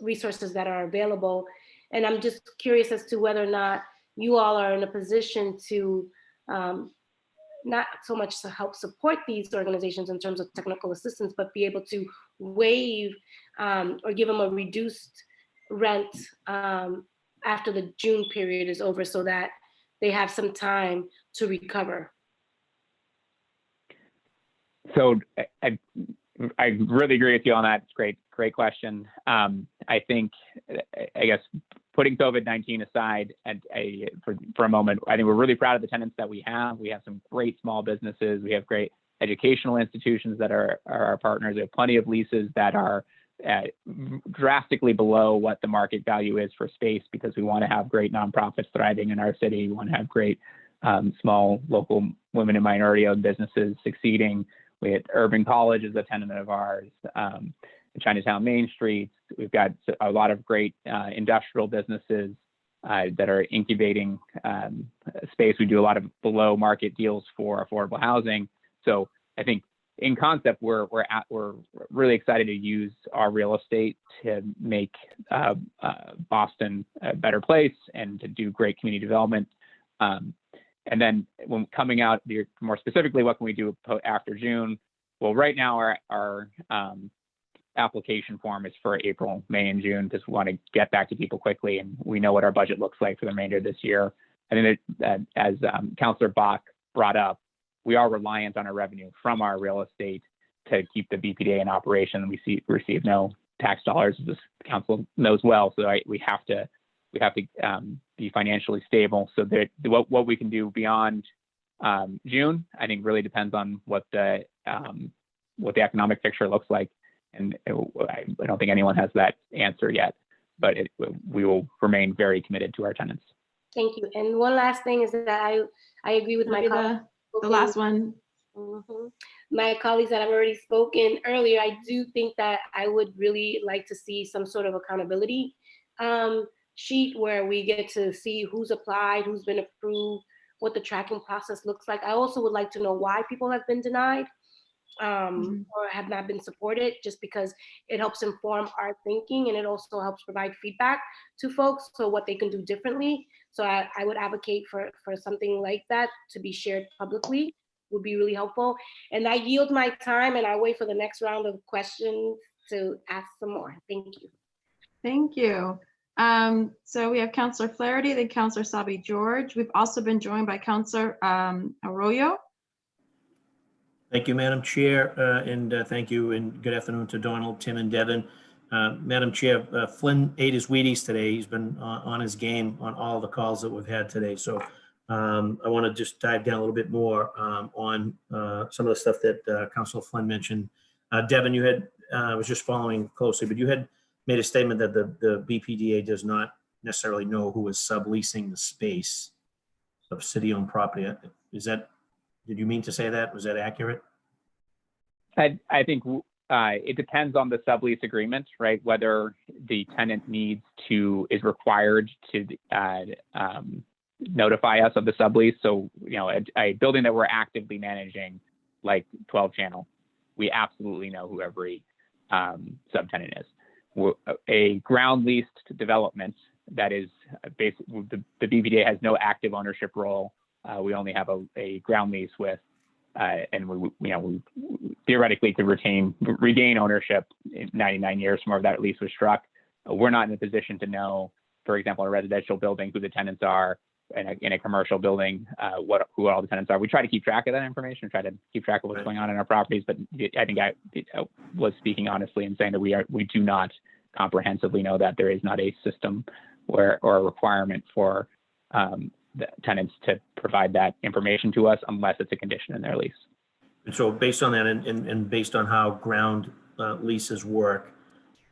A: resources that are available. And I'm just curious as to whether or not you all are in a position to not so much to help support these organizations in terms of technical assistance, but be able to waive or give them a reduced rent after the June period is over so that they have some time to recover.
G: So I really agree with you on that. It's great question. I think, I guess, putting COVID-19 aside and for a moment, I think we're really proud of the tenants that we have. We have some great small businesses. We have great educational institutions that are our partners. We have plenty of leases that are drastically below what the market value is for space, because we want to have great nonprofits thriving in our city. We want to have great small local women and minority-owned businesses succeeding. We had Urban College as a tenant of ours, Chinatown Main Street. We've got a lot of great industrial businesses that are incubating space. We do a lot of below market deals for affordable housing. So I think in concept, we're really excited to use our real estate to make Boston a better place and to do great community development. And then when coming out more specifically, what can we do after June? Well, right now our application form is for April, May, and June, because we want to get back to people quickly, and we know what our budget looks like for the remainder of this year. I think that as Councilor Bach brought up, we are reliant on our revenue from our real estate to keep the BPDA in operation. We receive no tax dollars, as this council knows well. So we have to be financially stable. So that what we can do beyond June, I think, really depends on what the economic picture looks like. And I don't think anyone has that answer yet, but we will remain very committed to our tenants.
A: Thank you. And one last thing is that I agree with my
I: Maybe
A: colleagues.
I: the last one.
A: Mhm. My colleagues that have already spoken earlier, I do think that I would really like to see some sort of accountability sheet where we get to see who's applied, who's been approved, what the tracking process looks like. I also would like to know why people have been denied or have not been supported, just because it helps inform our thinking and it also helps provide feedback to folks so what they can do differently. So I would advocate for something like that to be shared publicly, would be really helpful. And I yield my time and I wait for the next round of questions to ask some more. Thank you.
I: Thank you. So we have Councillor Flaherty, then Councillor Sabi George. We've also been joined by Councillor Arroyo.
F: Thank you, Madam Chair, and thank you and good afternoon to Donald, Tim, and Devin. Madam Chair, Flynn ate his Wheaties today. He's been on his game on all the calls that we've had today. So I want to just dive down a little bit more on some of the stuff that Councilor Flynn mentioned. Devin, you had, I was just following closely, but you had made a statement that the BPDA does not necessarily know who is subleasing the space of city-owned property. Is that, did you mean to say that? Was that accurate?
G: I think it depends on the sublease agreement, right? Whether the tenant is required to notify us of the sublease. So, you know, a building that we're actively managing, like 12 Channel, we absolutely know who every subtenant is. A ground leased development that is basically, the BPDA has no active ownership role. We only have a ground lease with, and we theoretically could regain ownership in 99 years from where that lease was struck. We're not in a position to know, for example, in a residential building, who the tenants are, in a commercial building, who all the tenants are. We try to keep track of that information, try to keep track of what's going on in our properties. But I think I was speaking honestly and saying that we do not comprehensively know that. There is not a system or a requirement for the tenants to provide that information to us unless it's a condition in their lease.
F: And so based on that and based on how ground leases work,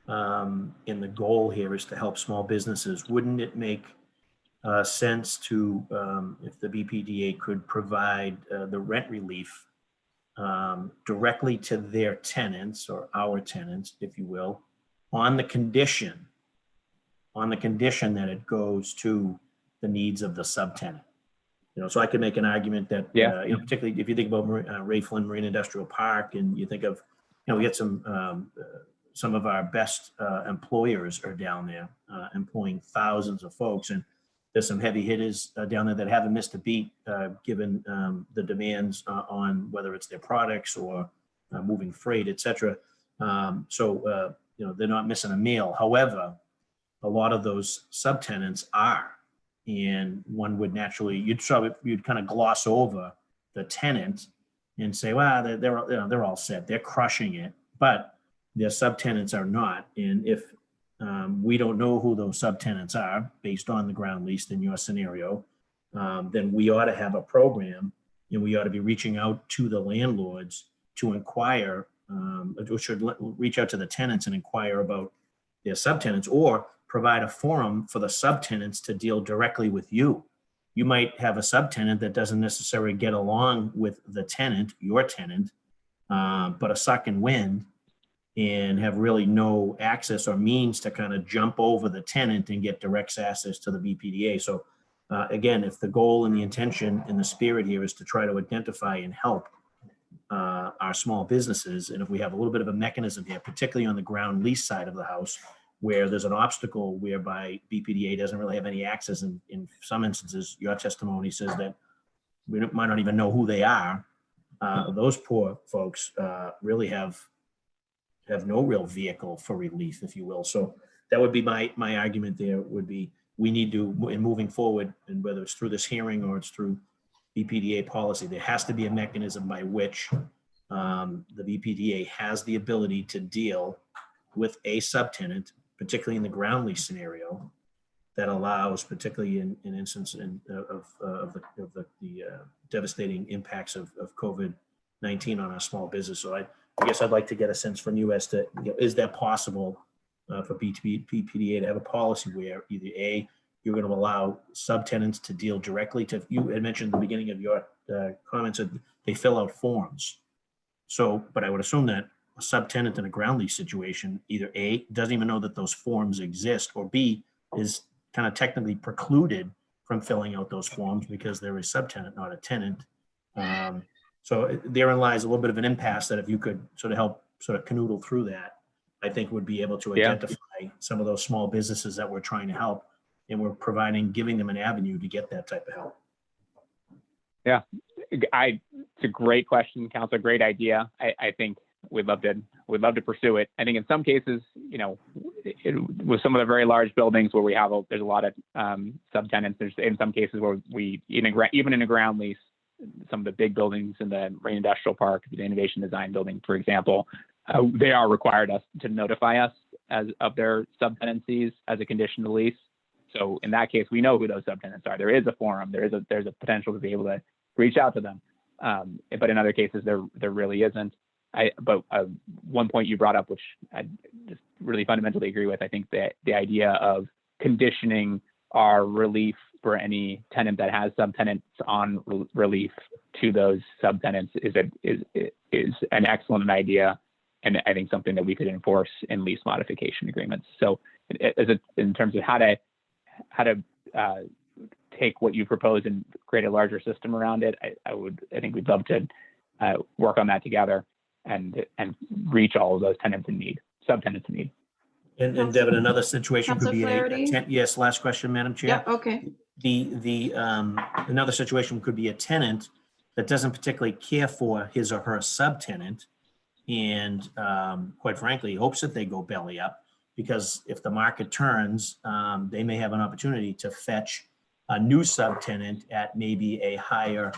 F: and the goal here is to help small businesses, wouldn't it make sense to, if the BPDA could provide the rent relief directly to their tenants or our tenants, if you will, on the condition that it goes to the needs of the subtenant? You know, so I could make an argument that, you know, particularly if you think about Ray Flynn Marine Industrial Park, and you think of, you know, we get some of our best employers are down there employing thousands of folks, and there's some heavy hitters down there that haven't missed a beat given the demands on whether it's their products or moving freight, et cetera. So, you know, they're not missing a meal. However, a lot of those subtenants are. And one would naturally, you'd kind of gloss over the tenant and say, well, they're all set, they're crushing it, but their subtenants are not. And if we don't know who those subtenants are based on the ground lease in your scenario, then we ought to have a program, and we ought to be reaching out to the landlords to inquire, or should reach out to the tenants and inquire about their subtenants, or provide a forum for the subtenants to deal directly with you. You might have a subtenant that doesn't necessarily get along with the tenant, your tenant, but a suck and wind, and have really no access or means to kind of jump over the tenant and get direct access to the BPDA. So again, if the goal and the intention and the spirit here is to try to identify and help our small businesses, and if we have a little bit of a mechanism here, particularly on the ground lease side of the house, where there's an obstacle whereby BPDA doesn't really have any access. In some instances, your testimony says that we might not even know who they are. Those poor folks really have no real vehicle for relief, if you will. So that would be my argument there would be, we need to, in moving forward, and whether it's through this hearing or it's through BPDA policy, there has to be a mechanism by which the BPDA has the ability to deal with a subtenant, particularly in the ground lease scenario, that allows, particularly in instance of the devastating impacts of COVID-19 on our small business. So I guess I'd like to get a sense from you as to, is that possible for BPDA to have a policy where either A, you're going to allow subtenants to deal directly to, you had mentioned at the beginning of your comments that they fill out forms. So, but I would assume that a subtenant in a ground lease situation, either A, doesn't even know that those forms exist, or B, is kind of technically precluded from filling out those forms because they're a subtenant, not a tenant. So therein lies a little bit of an impasse that if you could sort of help sort of canoodle through that, I think would be able to identify some of those small businesses that we're trying to help, and we're giving them an avenue to get that type of help.
G: Yeah, it's a great question, Councilor. Great idea. I think we'd love to pursue it. I think in some cases, with some of the very large buildings where there's a lot of subtenants. There's in some cases where even in a ground lease, some of the big buildings in the Marine Industrial Park, the Innovation Design Building, for example, they are required to notify us of their subtenancies as a condition of the lease. So in that case, we know who those subtenants are. There is a forum. There's a potential to be able to reach out to them. But in other cases, there really isn't. But one point you brought up, which I just really fundamentally agree with, I think that the idea of conditioning our relief for any tenant that has subtenants on relief to those subtenants is an excellent idea, and I think something that we could enforce in lease modification agreements. So, in terms of how to take what you propose and create a larger system around it, I think we'd love to work on that together and reach all of those tenants in need, subtenants in need.
F: And Devin, another situation could be
I: Councilor
F: yes, last question, Madam Chair.
I: Yeah, okay.
F: Another situation could be a tenant that doesn't particularly care for his or her subtenant, and quite frankly, hopes that they go belly up, because if the market turns, they may have an opportunity to fetch a new subtenant at maybe a higher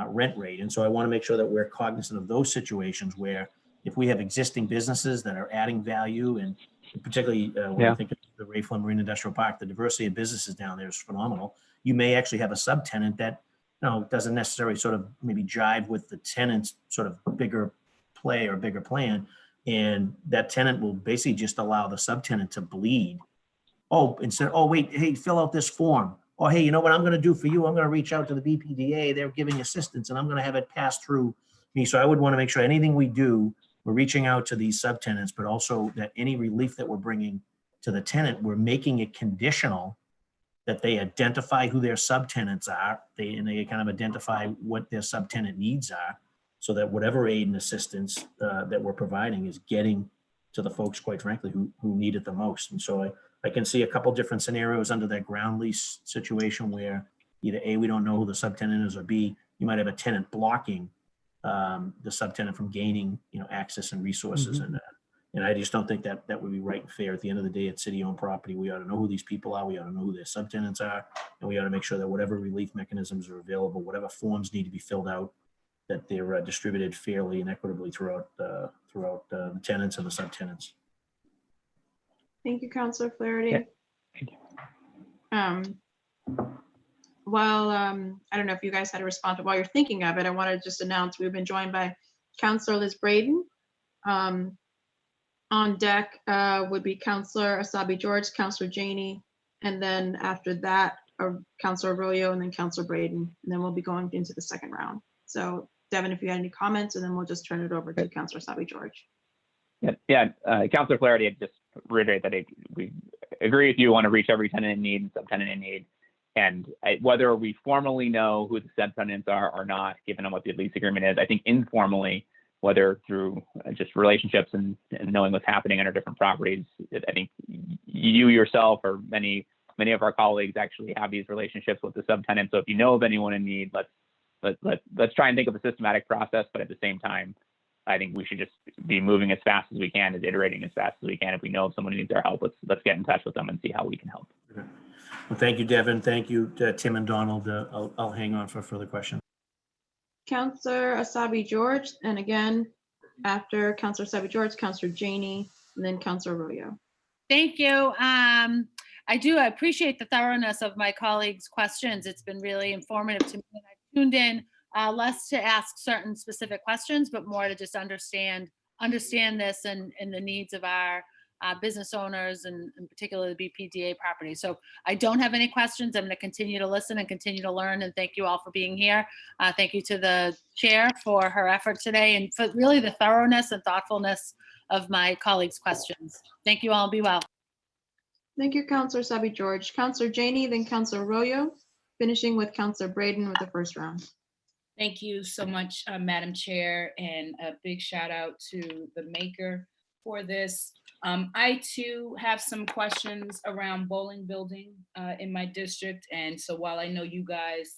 F: rent rate. And so I want to make sure that we're cognizant of those situations where if we have existing businesses that are adding value, and particularly when I think of the Ray Flynn Marine Industrial Park, the diversity of businesses down there is phenomenal. You may actually have a subtenant that doesn't necessarily sort of maybe jive with the tenant's sort of bigger play or bigger plan. And that tenant will basically just allow the subtenant to bleed. Instead, wait, hey, fill out this form. Or, hey, you know what I'm going to do for you? I'm going to reach out to the BPDA. They're giving assistance, and I'm going to have it pass through me. So I would want to make sure anything we do, we're reaching out to these subtenants, but also that any relief that we're bringing to the tenant, we're making it conditional that they identify who their subtenants are, and they kind of identify what their subtenant needs are, so that whatever aid and assistance that we're providing is getting to the folks, quite frankly, who need it the most. And so I can see a couple different scenarios under that ground lease situation where either A, we don't know who the subtenant is, or B, you might have a tenant blocking the subtenant from gaining access and resources. And I just don't think that would be right and fair. At the end of the day, it's city-owned property. We ought to know who these people are. We ought to know who their subtenants are. And we ought to make sure that whatever relief mechanisms are available, whatever forms need to be filled out, that they're distributed fairly and equitably throughout the tenants and the subtenants.
I: Thank you, Councilor Flaherty.
G: Yeah. Thank you.
I: While I don't know if you guys had a response, but while you're thinking of it, I want to just announce we've been joined by Councilor Liz Braden. On deck would be Councilor Asabi George, Councilor Janey, and then after that, Councilor Arroyo, and then Councilor Braden, and then we'll be going into the second round. So Devin, if you had any comments, and then we'll just turn it over to Councilor Asabi George.
G: Yeah. Councilor Flaherty, I'd just reiterate that we agree with you. Want to reach every tenant in need and subtenant in need, and whether we formally know who the subtenants are or not, given what the lease agreement is, I think informally, whether through just relationships and knowing what's happening on our different properties, I think you yourself or many of our colleagues actually have these relationships with the subtenants. So if you know of anyone in need, let's try and think of a systematic process. But at the same time, I think we should just be moving as fast as we can, as iterating as fast as we can. If we know if someone needs our help, let's get in touch with them and see how we can help.
F: Okay. Well, thank you, Devin. Thank you, Tim and Donald. I'll hang on for further questions.
I: Counselor Asabi George, and again, after Counselor Asabi George, Counselor Janey, and then Counselor Arroyo.
L: Thank you. I appreciate the thoroughness of my colleagues' questions. It's been really informative to me. And I tuned in less to ask certain specific questions, but more to just understand this and the needs of our business owners and particularly the BPDA property. So I don't have any questions. I'm going to continue to listen and continue to learn. And thank you all for being here. Thank you to the chair for her effort today and for really the thoroughness and thoughtfulness of my colleagues' questions. Thank you all. Be well.
I: Thank you, Counselor Asabi George. Counselor Janey, then Counselor Arroyo, finishing with Counselor Braden with the first round.
M: Thank you so much, Madam Chair, and a big shout out to the maker for this. I too have some questions around bowling building in my district. And so while I know you guys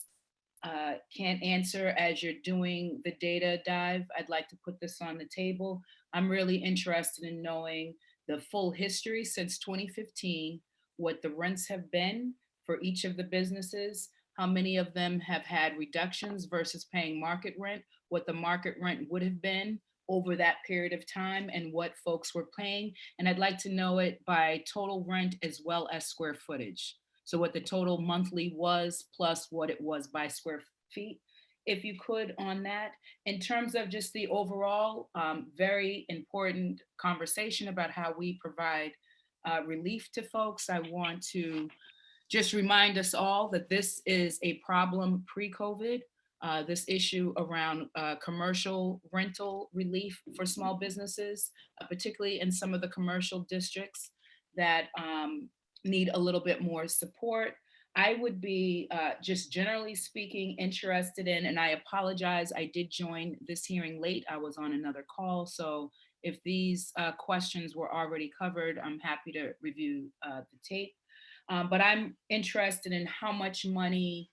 M: can't answer as you're doing the data dive, I'd like to put this on the table. I'm really interested in knowing the full history since 2015, what the rents have been for each of the businesses, how many of them have had reductions versus paying market rent, what the market rent would have been over that period of time and what folks were paying. And I'd like to know it by total rent as well as square footage. So what the total monthly was plus what it was by square feet. If you could on that, in terms of just the overall very important conversation about how we provide relief to folks, I want to just remind us all that this is a problem pre-COVID. This issue around commercial rental relief for small businesses, particularly in some of the commercial districts that need a little bit more support. I would be just generally speaking interested in, and I apologize, I did join this hearing late. I was on another call. So if these questions were already covered, I'm happy to review the tape. But I'm interested in how much money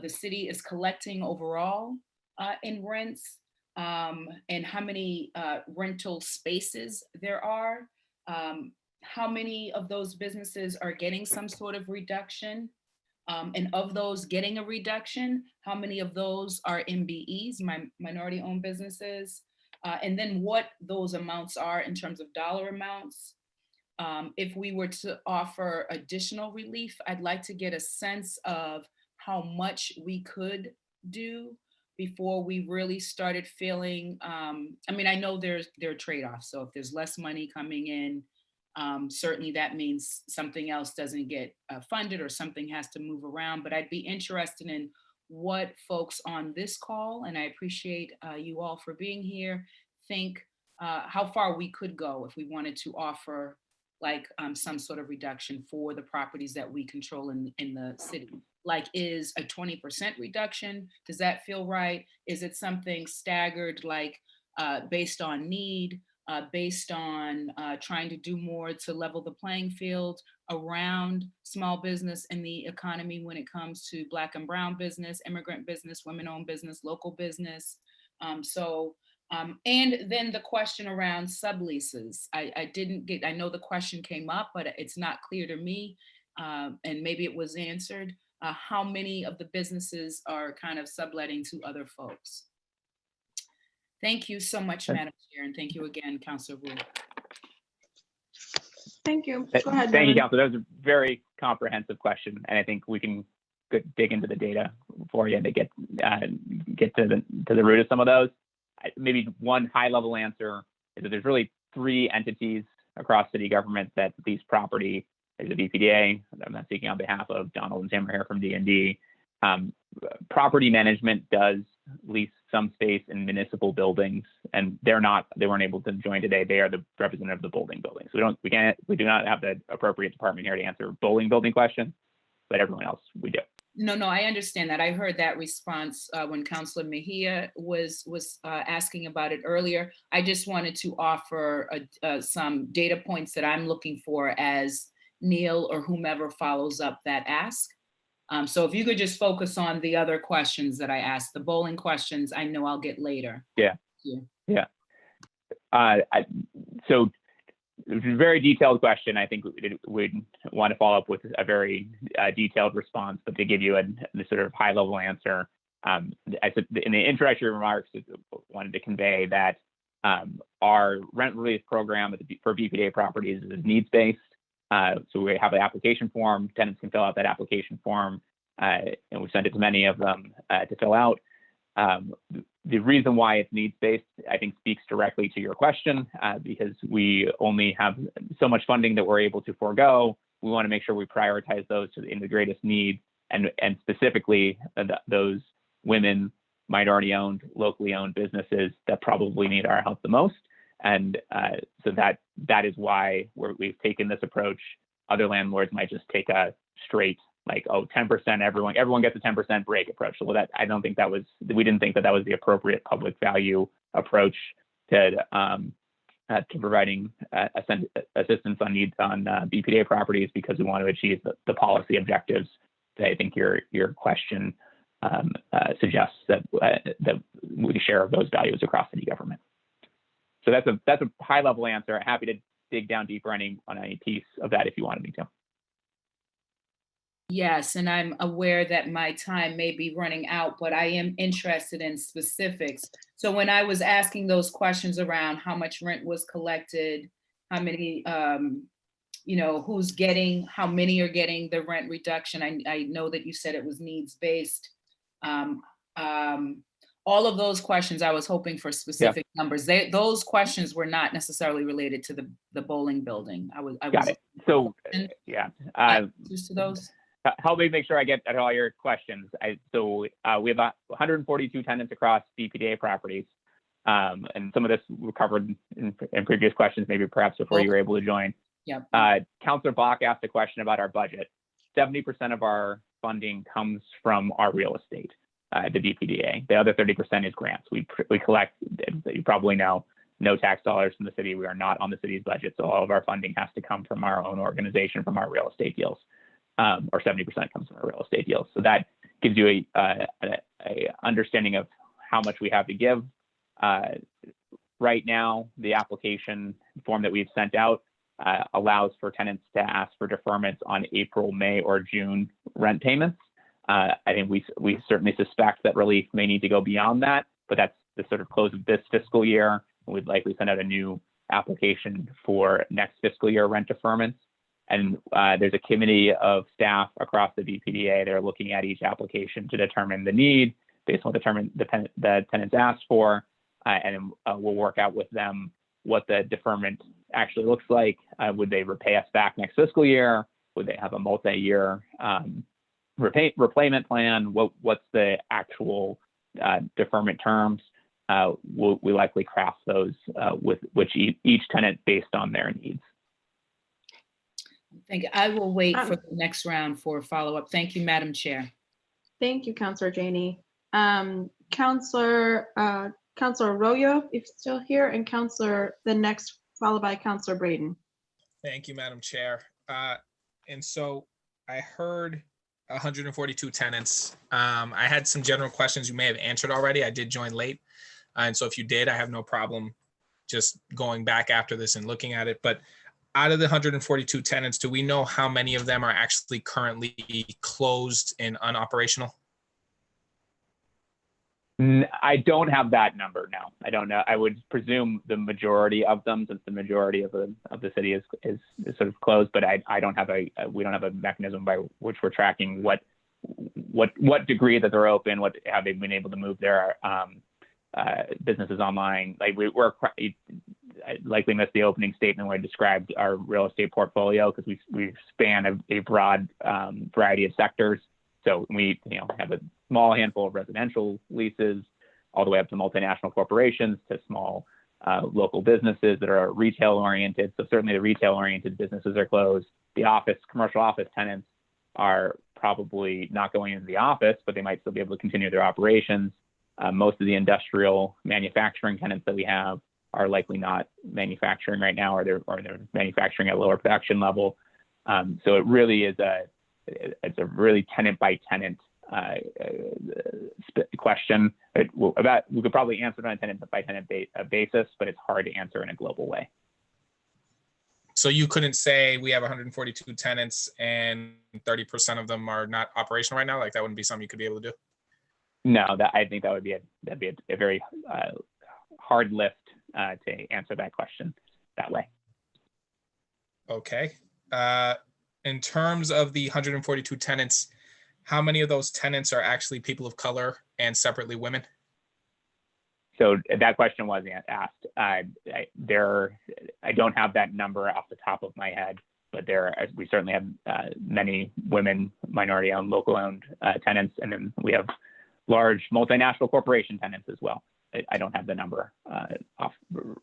M: the city is collecting overall in rents and how many rental spaces there are. How many of those businesses are getting some sort of reduction? And of those getting a reduction, how many of those are MBEs, minority owned businesses? And then what those amounts are in terms of dollar amounts. If we were to offer additional relief, I'd like to get a sense of how much we could do before we really started feeling, I mean, I know there are trade-offs. So if there's less money coming in, certainly that means something else doesn't get funded or something has to move around. But I'd be interested in what folks on this call, and I appreciate you all for being here, think how far we could go if we wanted to offer like some sort of reduction for the properties that we control in the city. Like, is a 20% reduction, does that feel right? Is it something staggered, like based on need, based on trying to do more to level the playing field around small business and the economy when it comes to Black and brown business, immigrant business, women-owned business, local business. And then the question around subleases. I know the question came up, but it's not clear to me, and maybe it was answered, how many of the businesses are kind of subletting to other folks. Thank you so much, Madam Chair, and thank you again, Councilor Wu.
I: Thank you. Go ahead.
G: Thank you,
I: Devin.
G: Councilor. That was a very comprehensive question, and I think we can dig into the data for you to get to the root of some of those. Maybe one high-level answer is that there's really three entities across city government that lease property. There's a BPDA. I'm not speaking on behalf of Donald and Tamara here from D&D. Property management does lease some space in municipal buildings, and they weren't able to join today. They are the representative of the bowling building. So we do not have the appropriate department here to answer bowling building questions, but everyone else we do.
M: No, I understand that. I heard that response when Councilor Mejia was asking about it earlier. I just wanted to offer some data points that I'm looking for as Neil or whomever follows up that ask. So if you could just focus on the other questions that I asked, the bowling questions, I know I'll get later.
G: Yeah. So it's a very detailed question. I think we'd want to follow up with a very detailed response, but to give you a sort of high level answer, I said in the introductory remarks, I wanted to convey that our rent relief program for BPDA properties is needs-based. So we have an application form. Tenants can fill out that application form, and we send it to many of them to fill out. The reason why it's needs-based, I think, speaks directly to your question, because we only have so much funding that we're able to forego. We want to make sure we prioritize those in the greatest need, and specifically those women, minority-owned, locally owned businesses that probably need our help the most. And so that is why we've taken this approach. Other landlords might just take a straight, like, oh, 10%, everyone gets a 10% break approach. So we didn't think that was the appropriate public value approach to providing assistance on BPDA properties, because we want to achieve the policy objectives that I think your question suggests that we share those values across city government. So that's a high level answer. I'm happy to dig down deeper on any piece of that if you wanted me to.
M: Yes, and I'm aware that my time may be running out, but I am interested in specifics. So when I was asking those questions around how much rent was collected, how many, who's getting, how many are getting the rent reduction, I know that you said it was needs-based. All of those questions, I was hoping for specific numbers. Those questions were not necessarily related to the bowling building.
G: Got it. So,
M: just to those.
G: Help me make sure I get at all your questions. We have 142 tenants across BPDA properties. And some of this we covered in previous questions, maybe perhaps before you were able to join.
M: Yep.
G: Councilor Bach asked a question about our budget. 70% of our funding comes from our real estate, the BPDA. The other 30% is grants. We collect, you probably know, no tax dollars from the city. We are not on the city's budget. So all of our funding has to come from our own organization, from our real estate deals. Or 70% comes from our real estate deals. So that gives you a understanding of how much we have to give. Right now, the application form that we've sent out allows for tenants to ask for deferments on April, May, or June rent payments. I think we certainly suspect that relief may need to go beyond that, but that's the sort of close of this fiscal year. We'd likely send out a new application for next fiscal year rent deferments. And there's a committee of staff across the BPDA. They're looking at each application to determine the need based on what the tenants asked for. And we'll work out with them what the deferment actually looks like. Would they repay us back next fiscal year? Would they have a multi-year repayment plan? What's the actual deferment terms? We likely craft those with each tenant based on their needs.
M: Thank you. I will wait for the next round for follow-up. Thank you, Madam Chair.
I: Thank you, Councilor Janey. Councilor Arroyo, if still here, and the next followed by Councilor Braden.
N: Thank you, Madam Chair. And so I heard 142 tenants. I had some general questions you may have answered already. I did join late. And so if you did, I have no problem just going back after this and looking at it. But out of the 142 tenants, do we know how many of them are actually currently closed and unoperational?
G: I don't have that number, no. I don't know. I would presume the majority of them, since the majority of the city is sort of closed, but we don't have a mechanism by which we're tracking what degree that they're open, have they been able to move their businesses online. Like I likely missed the opening statement where I described our real estate portfolio, because we span a broad variety of sectors. So we have a small handful of residential leases, all the way up to multinational corporations, to small local businesses that are retail oriented. So certainly the retail oriented businesses are closed. The commercial office tenants are probably not going into the office, but they might still be able to continue their operations. Most of the industrial manufacturing tenants that we have are likely not manufacturing right now, or they're manufacturing at lower production level. So it really is it's a really tenant by tenant question. We could probably answer it on a tenant by tenant basis, but it's hard to answer in a global way.
N: So you couldn't say we have 142 tenants and 30% of them are not operational right now? Like that wouldn't be something you could be able to do?
G: No, I think that'd be a very hard lift to answer that question that way.
N: Okay. In terms of the 142 tenants, how many of those tenants are actually people of color and separately women?
G: So that question was asked. I don't have that number off the top of my head, but we certainly have many women, minority-owned, local-owned tenants, and then we have large multinational corporation tenants as well. I don't have the number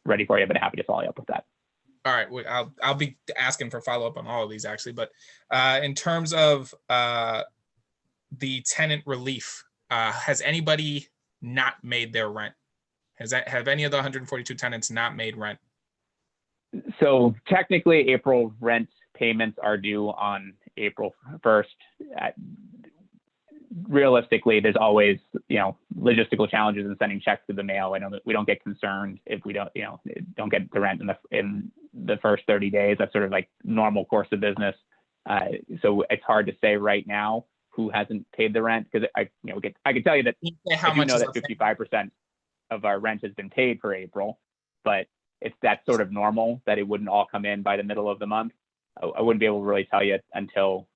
G: ready for you, but I'm happy to follow up with that.
N: All right, I'll be asking for follow-up on all of these actually, but in terms of the tenant relief, has anybody not made their rent? Have any of the 142 tenants not made rent?
G: So technically, April rent payments are due on April 1st. Realistically, there's always, logistical challenges in sending checks to the mail. I know that we don't get concerned if we don't get the rent in the first 30 days. That's sort of like normal course of business. So it's hard to say right now who hasn't paid the rent, because I can tell you that I do know that 55% of our rent has been paid for April, but that's sort of normal that it wouldn't all come in by the middle of the month. I wouldn't be able to really tell you until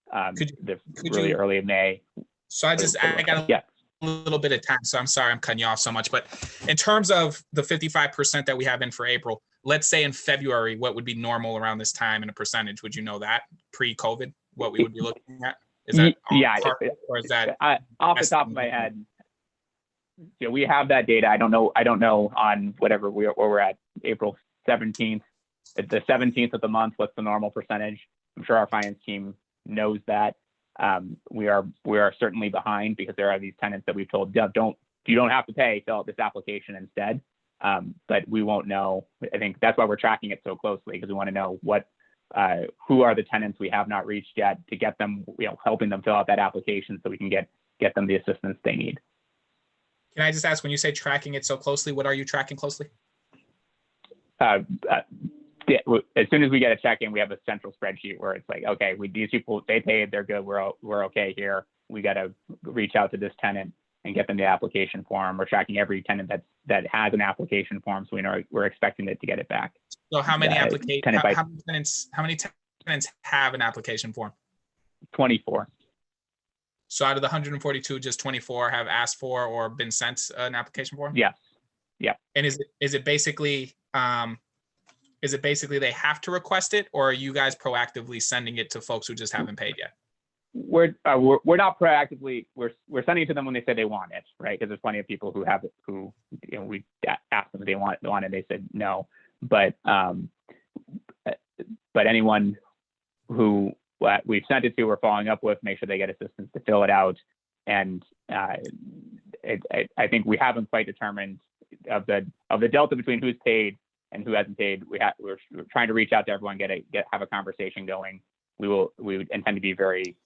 G: really early May.
N: So I got a little bit of time, so I'm sorry I'm cutting you off so much. But in terms of the 55% that we have in for April, let's say in February, what would be normal around this time in a percentage? Would you know that pre-COVID, what we would be looking at? Is that or is that
G: off the top of my head? We have that data. I don't know on whatever where we're at, April 17th, at the 17th of the month, what's the normal percentage? I'm sure our finance team knows that. We are certainly behind because there are these tenants that we've told, you don't have to pay, fill out this application instead. But we won't know. I think that's why we're tracking it so closely, because we want to know who are the tenants we have not reached yet, to get them, helping them fill out that application so we can get them the assistance they need.
N: Can I just ask, when you say tracking it so closely, what are you tracking closely?
G: As soon as we get a check in, we have a central spreadsheet where it's like, okay, these people, they paid, they're good, we're okay here. We got to reach out to this tenant and get them the application form. We're tracking every tenant that has an application form, so we know we're expecting it to get it back.
N: So how many tenants have an application form?
G: 24.
N: So out of the 142, just 24 have asked for or been sent an application form?
G: Yes. Yeah.
N: And is it basically they have to request it, or are you guys proactively sending it to folks who just haven't paid yet?
G: We're not proactively. We're sending it to them when they say they want it, right? Because there's plenty of people who have it, who we asked them if they want it, they said no. But anyone who we've sent it to, we're following up with, make sure they get assistance to fill it out. And I think we haven't quite determined of the delta between who's paid and who hasn't paid. We're trying to reach out to everyone, have a conversation going. We would intend to be very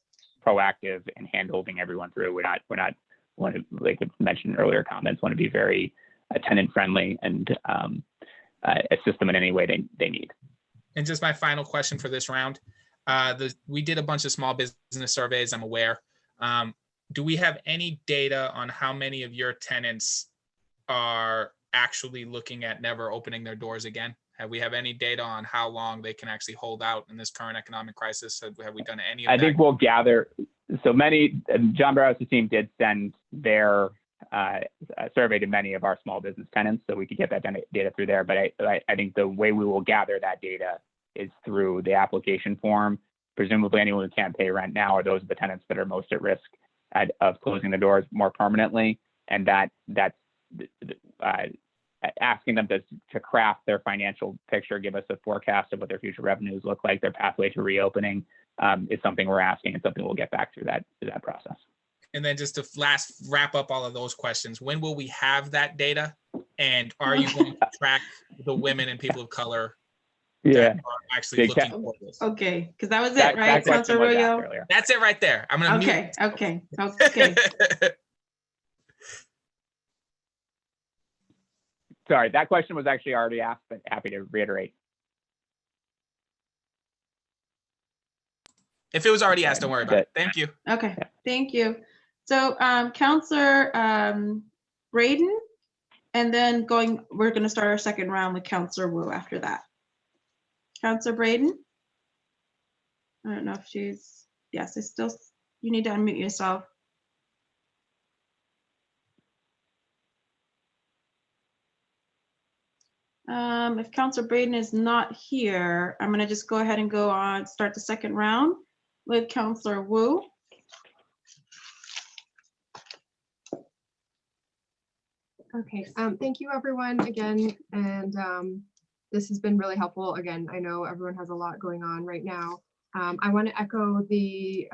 G: proactive in hand-holding everyone through. We're not want to, like I mentioned earlier comments, want to be very tenant friendly and assist them in any way they need.
N: And just my final question for this round. We did a bunch of small business surveys, I'm aware. Do we have any data on how many of your tenants are actually looking at never opening their doors again? Have we any data on how long they can actually hold out in this current economic crisis? Have we done any of that?
G: I think we'll gather. So many, John Barrow's team did send their survey to many of our small business tenants, so we could get that data through there. But I think the way we will gather that data is through the application form. Presumably anyone who can't pay rent now are those of the tenants that are most at risk of closing the doors more permanently. And that's asking them to craft their financial picture, give us a forecast of what their future revenues look like, their pathway to reopening, is something we're asking, and something we'll get back through that process.
N: And then just to wrap up all of those questions, when will we have that data? And are you going to track the women and people of color that are actually looking for this?
I: Okay, because that was it, right, Councilor Arroyo?
N: That's it right there. I'm gonna
I: mute. Okay.
G: Sorry, that question was actually already asked, but happy to reiterate.
N: If it was already asked, don't worry about it. Thank you.
I: Okay, thank you. So Counselor Braden, and then we're going to start our second round with Counselor Wu after that. Counselor Braden? I don't know if she's, yes, it's still, you need to unmute yourself. If Counselor Braden is not here, I'm going to just go ahead and go on, start the second round with Counselor Wu.
D: Okay, thank you everyone again, and this has been really helpful. Again, I know everyone has a lot going on right now. I want to echo the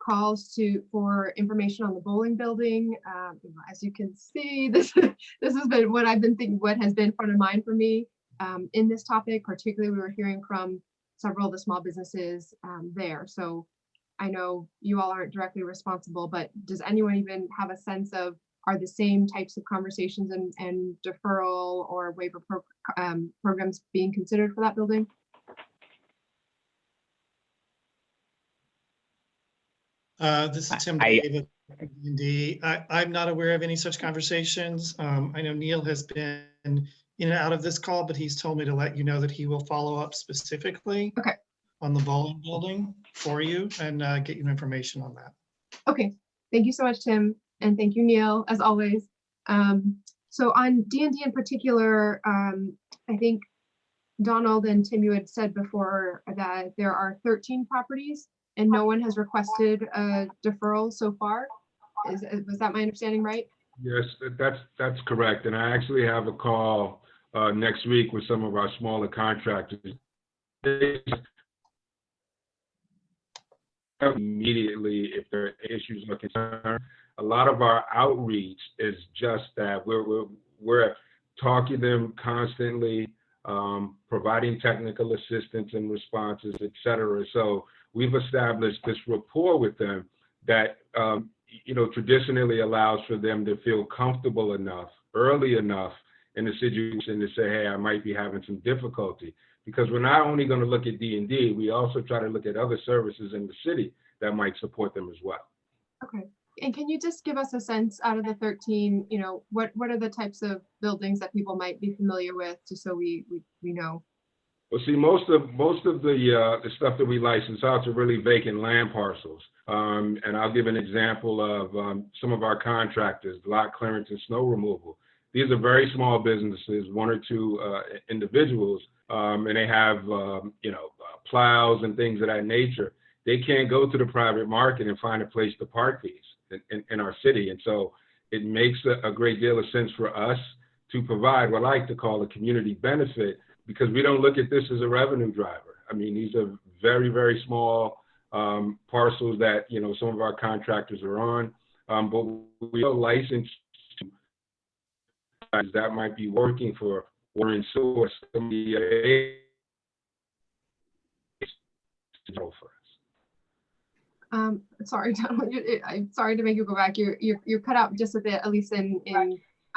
D: calls for information on the bowling building. As you can see, this has been what I've been thinking, what has been front of mind for me in this topic. Particularly, we were hearing from several of the small businesses there. So I know you all aren't directly responsible, but does anyone even have a sense of, are the same types of conversations and deferral or waiver programs being considered for that building?
C: This is Tim David. I'm not aware of any such conversations. I know Neil has been in and out of this call, but he's told me to let you know that he will follow up specifically on the bowling building for you and get you information on that.
D: Okay, thank you so much, Tim. And thank you, Neil, as always. So on D&D in particular, I think Donald and Tim, you had said before that there are 13 properties and no one has requested a deferral so far. Was that my understanding right?
H: Yes, that's correct. And I actually have a call next week with some of our smaller contractors. Immediately, if there are issues or concerns, a lot of our outreach is just that we're talking to them constantly, providing technical assistance and responses, et cetera. So we've established this rapport with them that traditionally allows for them to feel comfortable enough, early enough in the situation to say, hey, I might be having some difficulty. Because we're not only going to look at D&D, we also try to look at other services in the city that might support them as well.
D: Okay. And can you just give us a sense out of the 13, what are the types of buildings that people might be familiar with, just so we know?
H: Well, see, most of the stuff that we license out are really vacant land parcels. And I'll give an example of some of our contractors, lot clearance and snow removal. These are very small businesses, one or two individuals, and they have plows and things of that nature. They can't go to the private market and find a place to park these in our city. And so it makes a great deal of sense for us to provide what I like to call a community benefit, because we don't look at this as a revenue driver. I mean, these are very, very small parcels that, some of our contractors are on, but we are licensed to that might be working for water and sewer.
D: Sorry, Donald, I'm sorry to make you go back. You're cut out just a bit, at least in I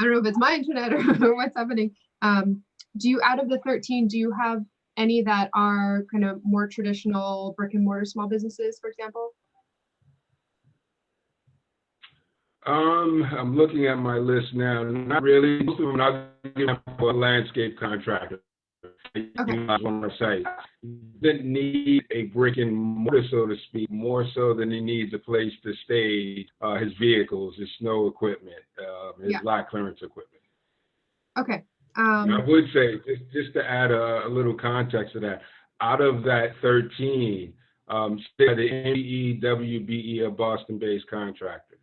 D: don't know if it's my internet or what's happening. Out of the 13, do you have any that are kind of more traditional brick and mortar small businesses, for example?
H: I'm looking at my list now. Not really. Most of them are landscape contractor. I want to say, didn't need a brick and mortar, so to speak, more so than he needs a place to stay his vehicles, his snow equipment, his lot clearance equipment.
D: Okay.
H: I would say, just to add a little context to that, out of that 13, the MBE, WBE are Boston-based contractors.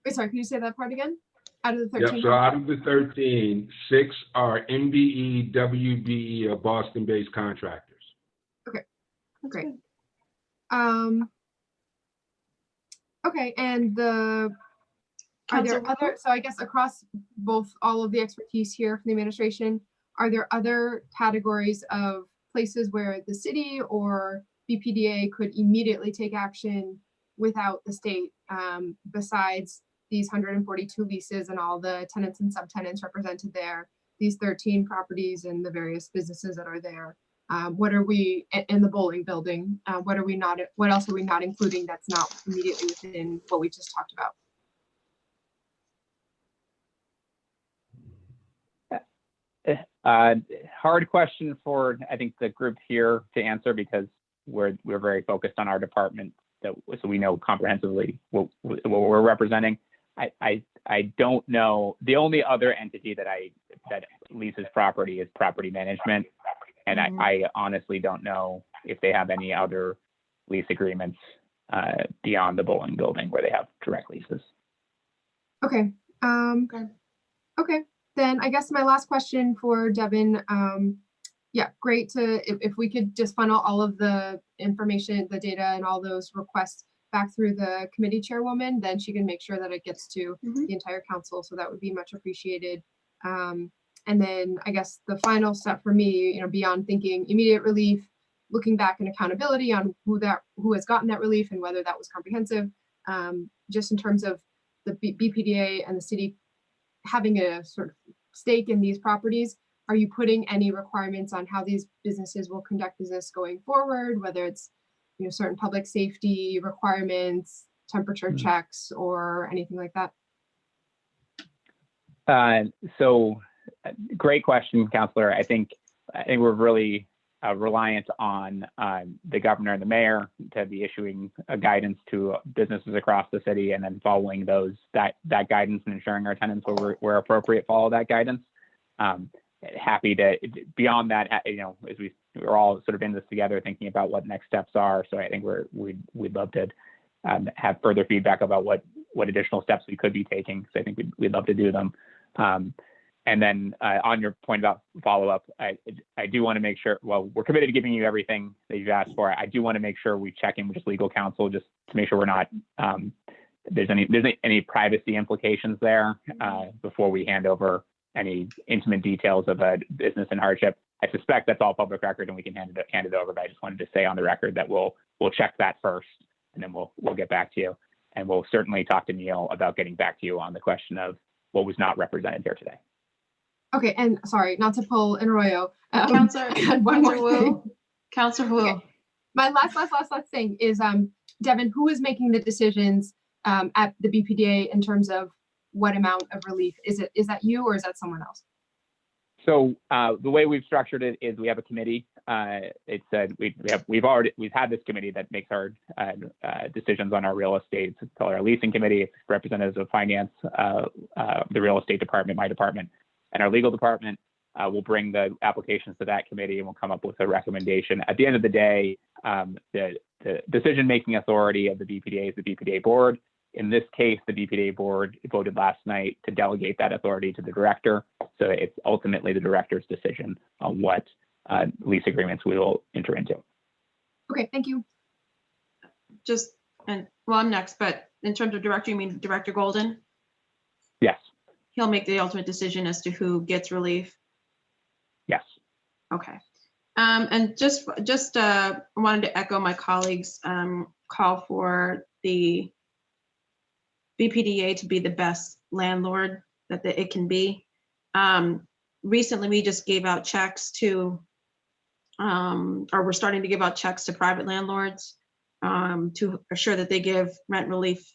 D: Wait, sorry, can you say that part again? Out of the 13?
H: Yep, so out of the 13, 6 are MBE, WBE, or Boston-based contractors.
D: Okay, great. Okay, and are there other, so I guess across all of the expertise here from the administration, are there other categories of places where the city or BPDA could immediately take action without the state, besides these 142 leases and all the tenants and subtenants represented there, these 13 properties and the various businesses that are there? What are we in the bowling building? What else are we not including that's not immediately within what we just talked about?
G: Hard question for, I think, the group here to answer, because we're very focused on our department, so we know comprehensively what we're representing. I don't know. The only other entity that leases property is property management, and I honestly don't know if they have any other lease agreements beyond the bowling building where they have direct leases.
D: Okay. Okay. Then I guess my last question for Devin. Yeah, great if we could just funnel all of the information, the data, and all those requests back through the committee chairwoman, then she can make sure that it gets to the entire council. So that would be much appreciated. And then I guess the final step for me, beyond thinking immediate relief, looking back and accountability on who has gotten that relief and whether that was comprehensive, just in terms of the BPDA and the city having a sort of stake in these properties. Are you putting any requirements on how these businesses will conduct business going forward, whether it's certain public safety requirements, temperature checks, or anything like that?
G: So great question, Councilor. I think we're really reliant on the governor and the mayor to be issuing a guidance to businesses across the city, and then following that guidance and ensuring our tenants where appropriate follow that guidance. Happy to, beyond that, as we're all sort of in this together thinking about what next steps are. So I think we'd love to have further feedback about what additional steps we could be taking, because I think we'd love to do them. And then on your point about follow-up, I do want to make sure, well, we're committed to giving you everything that you've asked for. I do want to make sure we check in with just legal counsel, just to make sure we're not, there's any privacy implications there before we hand over any intimate details of a business in hardship. I suspect that's all public record and we can hand it over, but I just wanted to say on the record that we'll check that first, and then we'll get back to you. And we'll certainly talk to Neil about getting back to you on the question of what was not represented here today.
D: Okay, and sorry, not to pull in Arroyo.
I: Counselor Wu. Counselor Wu.
D: Okay. My last thing is, Devin, who is making the decisions at the BPDA in terms of what amount of relief? Is that you, or is that someone else?
G: So the way we've structured it is we have a committee. We've had this committee that makes our decisions on our real estate. It's called our leasing committee. It's representatives of finance, the real estate department, my department, and our legal department. Will bring the applications to that committee, and we'll come up with a recommendation. At the end of the day, the decision-making authority of the BPDA is the BPDA board. In this case, the BPDA board voted last night to delegate that authority to the director. So it's ultimately the director's decision on what lease agreements we will enter into.
D: Okay, thank you.
I: I'm next, but in terms of director, you mean Director Golden?
G: Yes.
I: He'll make the ultimate decision as to who gets relief.
G: Yes.
I: Okay. And just wanted to echo my colleagues' call for the BPDA to be the best landlord that it can be. Recently, we just gave out checks to, or we're starting to give out checks to private landlords to assure that they give rent relief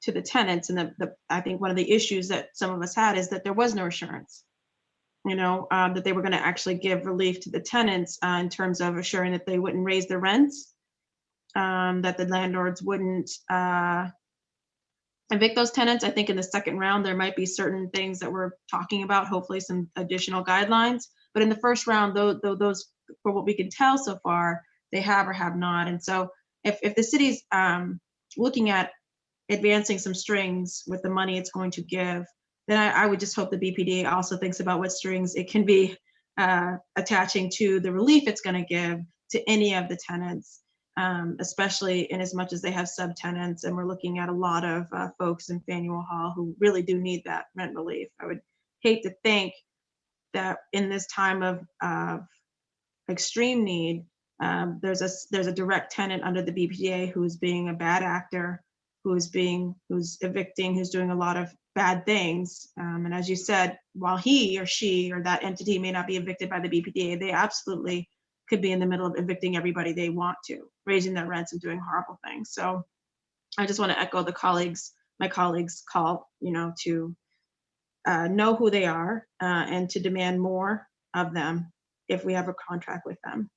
I: to the tenants. And I think one of the issues that some of us had is that there was no assurance, that they were going to actually give relief to the tenants in terms of assuring that they wouldn't raise their rents, that the landlords wouldn't evict those tenants. I think in the second round, there might be certain things that we're talking about, hopefully some additional guidelines. But in the first round, those, for what we can tell so far, they have or have not. And so if the city's looking at advancing some strings with the money it's going to give, then I would just hope the BPDA also thinks about what strings it can be attaching to the relief it's going to give to any of the tenants. Especially in as much as they have subtenants, and we're looking at a lot of folks in Faneuil Hall who really do need that rent relief. I would hate to think that in this time of extreme need, there's a direct tenant under the BPDA who's being a bad actor, who's evicting, who's doing a lot of bad things. And as you said, while he or she or that entity may not be evicted by the BPDA, they absolutely could be in the middle of evicting everybody they want to, raising their rents and doing horrible things. So I just want to echo my colleagues call, to know who they are and to demand more of them if we have a contract with them.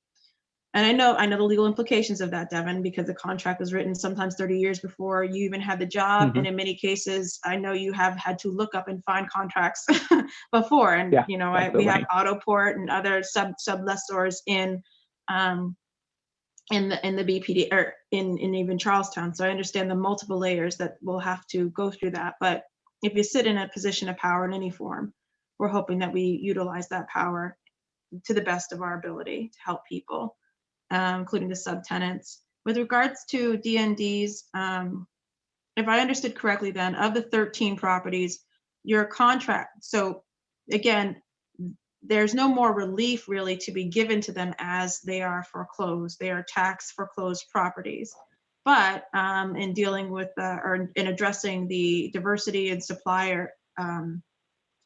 I: And I know the legal implications of that, Devin, because the contract was written sometimes 30 years before you even had the job.
G: Mm-hmm.
I: And in many cases, I know you have had to look up and find contracts before. And,
G: Yeah,
I: we have Autoport and other sublessors in the BPD or in even Charlestown. So I understand the multiple layers that we'll have to go through that. But if you sit in a position of power in any form, we're hoping that we utilize that power to the best of our ability to help people, including the subtenants. With regards to DNDs, if I understood correctly, then of the 13 properties, your contract, so again, there's no more relief really to be given to them as they are foreclosed. They are tax foreclosed properties. But in dealing with or in addressing the diversity and supplier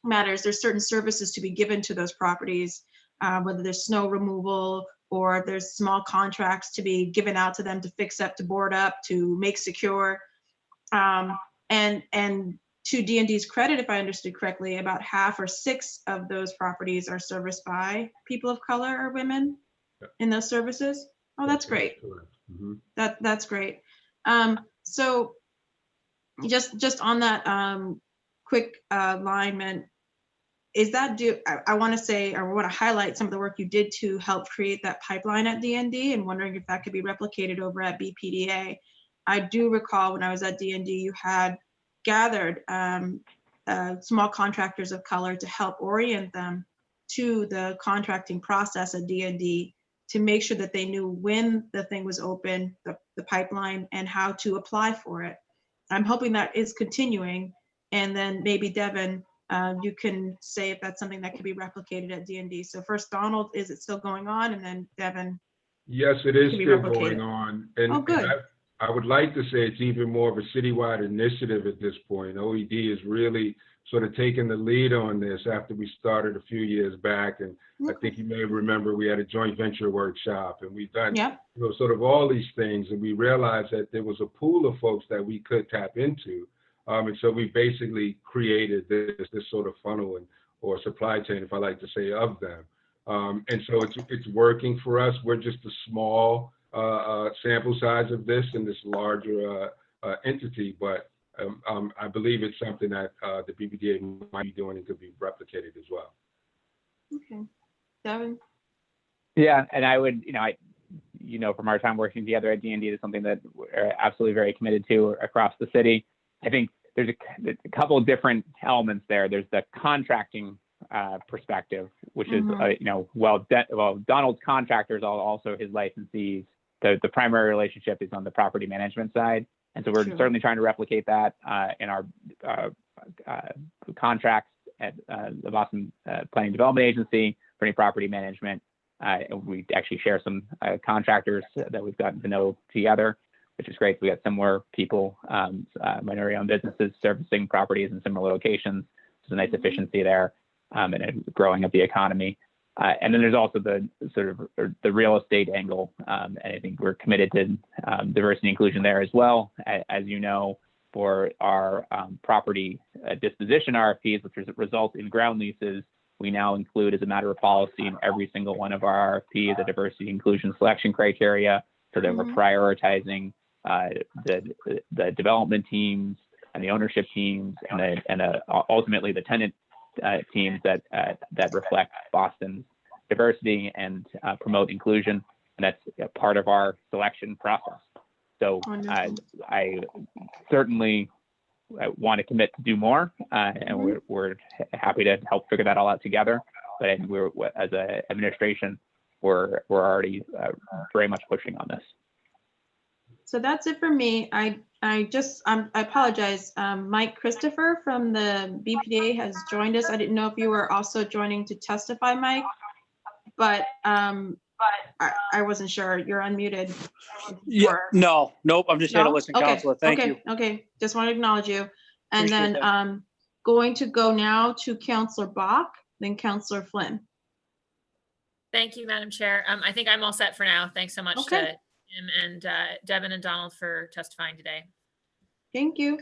I: matters, there's certain services to be given to those properties, whether there's snow removal or if there's small contracts to be given out to them to fix up, to board up, to make secure. And to D&D's credit, if I understood correctly, about half or 6 of those properties are serviced by people of color or women in those services. Oh, that's great.
H: Mm-hmm.
I: That's great. So just on that quick alignment, is that I want to say, or want to highlight some of the work you did to help create that pipeline at D&D, and wondering if that could be replicated over at BPDA. I do recall when I was at D&D, you had gathered small contractors of color to help orient them to the contracting process at D&D to make sure that they knew when the thing was open, the pipeline, and how to apply for it. I'm hoping that is continuing. And then maybe Devin, you can say if that's something that can be replicated at D&D. So first, Donald, is it still going on? And then Devin.
H: Yes, it is
I: can be
H: still
I: replicated.
H: going on. And,
I: Oh, good.
H: and I would like to say it's even more of a citywide initiative at this point. OED is really sort of taking the lead on this after we started a few years back. And I think you may remember we had a joint venture workshop, and we've done sort of all these things. And we realized that there was a pool of folks that we could tap into. And so we basically created this sort of funnel or supply chain, if I like to say, of them. And so it's working for us. We're just a small sample size of this in this larger entity, but I believe it's something that the BPDA might be doing and could be replicated as well.
I: Okay, Devin.
G: Yeah, and I would, from our time working together at D&D, it's something that we're absolutely very committed to across the city. I think there's a couple of different elements there. There's the contracting perspective, which is, Donald's contractors are also his licensees. The primary relationship is on the property management side. And so we're certainly trying to replicate that in our contracts at the Boston Planning Development Agency for any property management. We actually share some contractors that we've gotten to know together, which is great. We got similar people, minority-owned businesses servicing properties in similar locations. There's a nice efficiency there and growing of the economy. And then there's also the sort of the real estate angle. And I think we're committed to diversity and inclusion there as well. As you know, for our property disposition RFPs, which result in ground leases, we now include as a matter of policy in every single one of our RFPs the diversity inclusion selection criteria, so that we're prioritizing the development teams and the ownership teams and ultimately the tenant teams that reflect Boston's diversity and promote inclusion, and that's part of our selection process. So I certainly want to commit to do more, and we're happy to help figure that all out together. But we're, as an administration, we're already very much pushing on this.
I: So that's it for me. I apologize. Mike Christopher from the BPDA has joined us. I didn't know if you were also joining to testify, Mike, but I wasn't sure. You're unmuted.
K: Nope. I'm just here to listen, Counselor. Thank you.
I: Okay. Just want to acknowledge you. And
K: Appreciate
I: then going to go now to Counselor Bach, then Counselor Flynn.
J: Thank you, Madam Chair. I think I'm all set for now. Thanks so much to
I: Okay.
J: Tim and Devin and Donald for testifying today.
I: Thank you.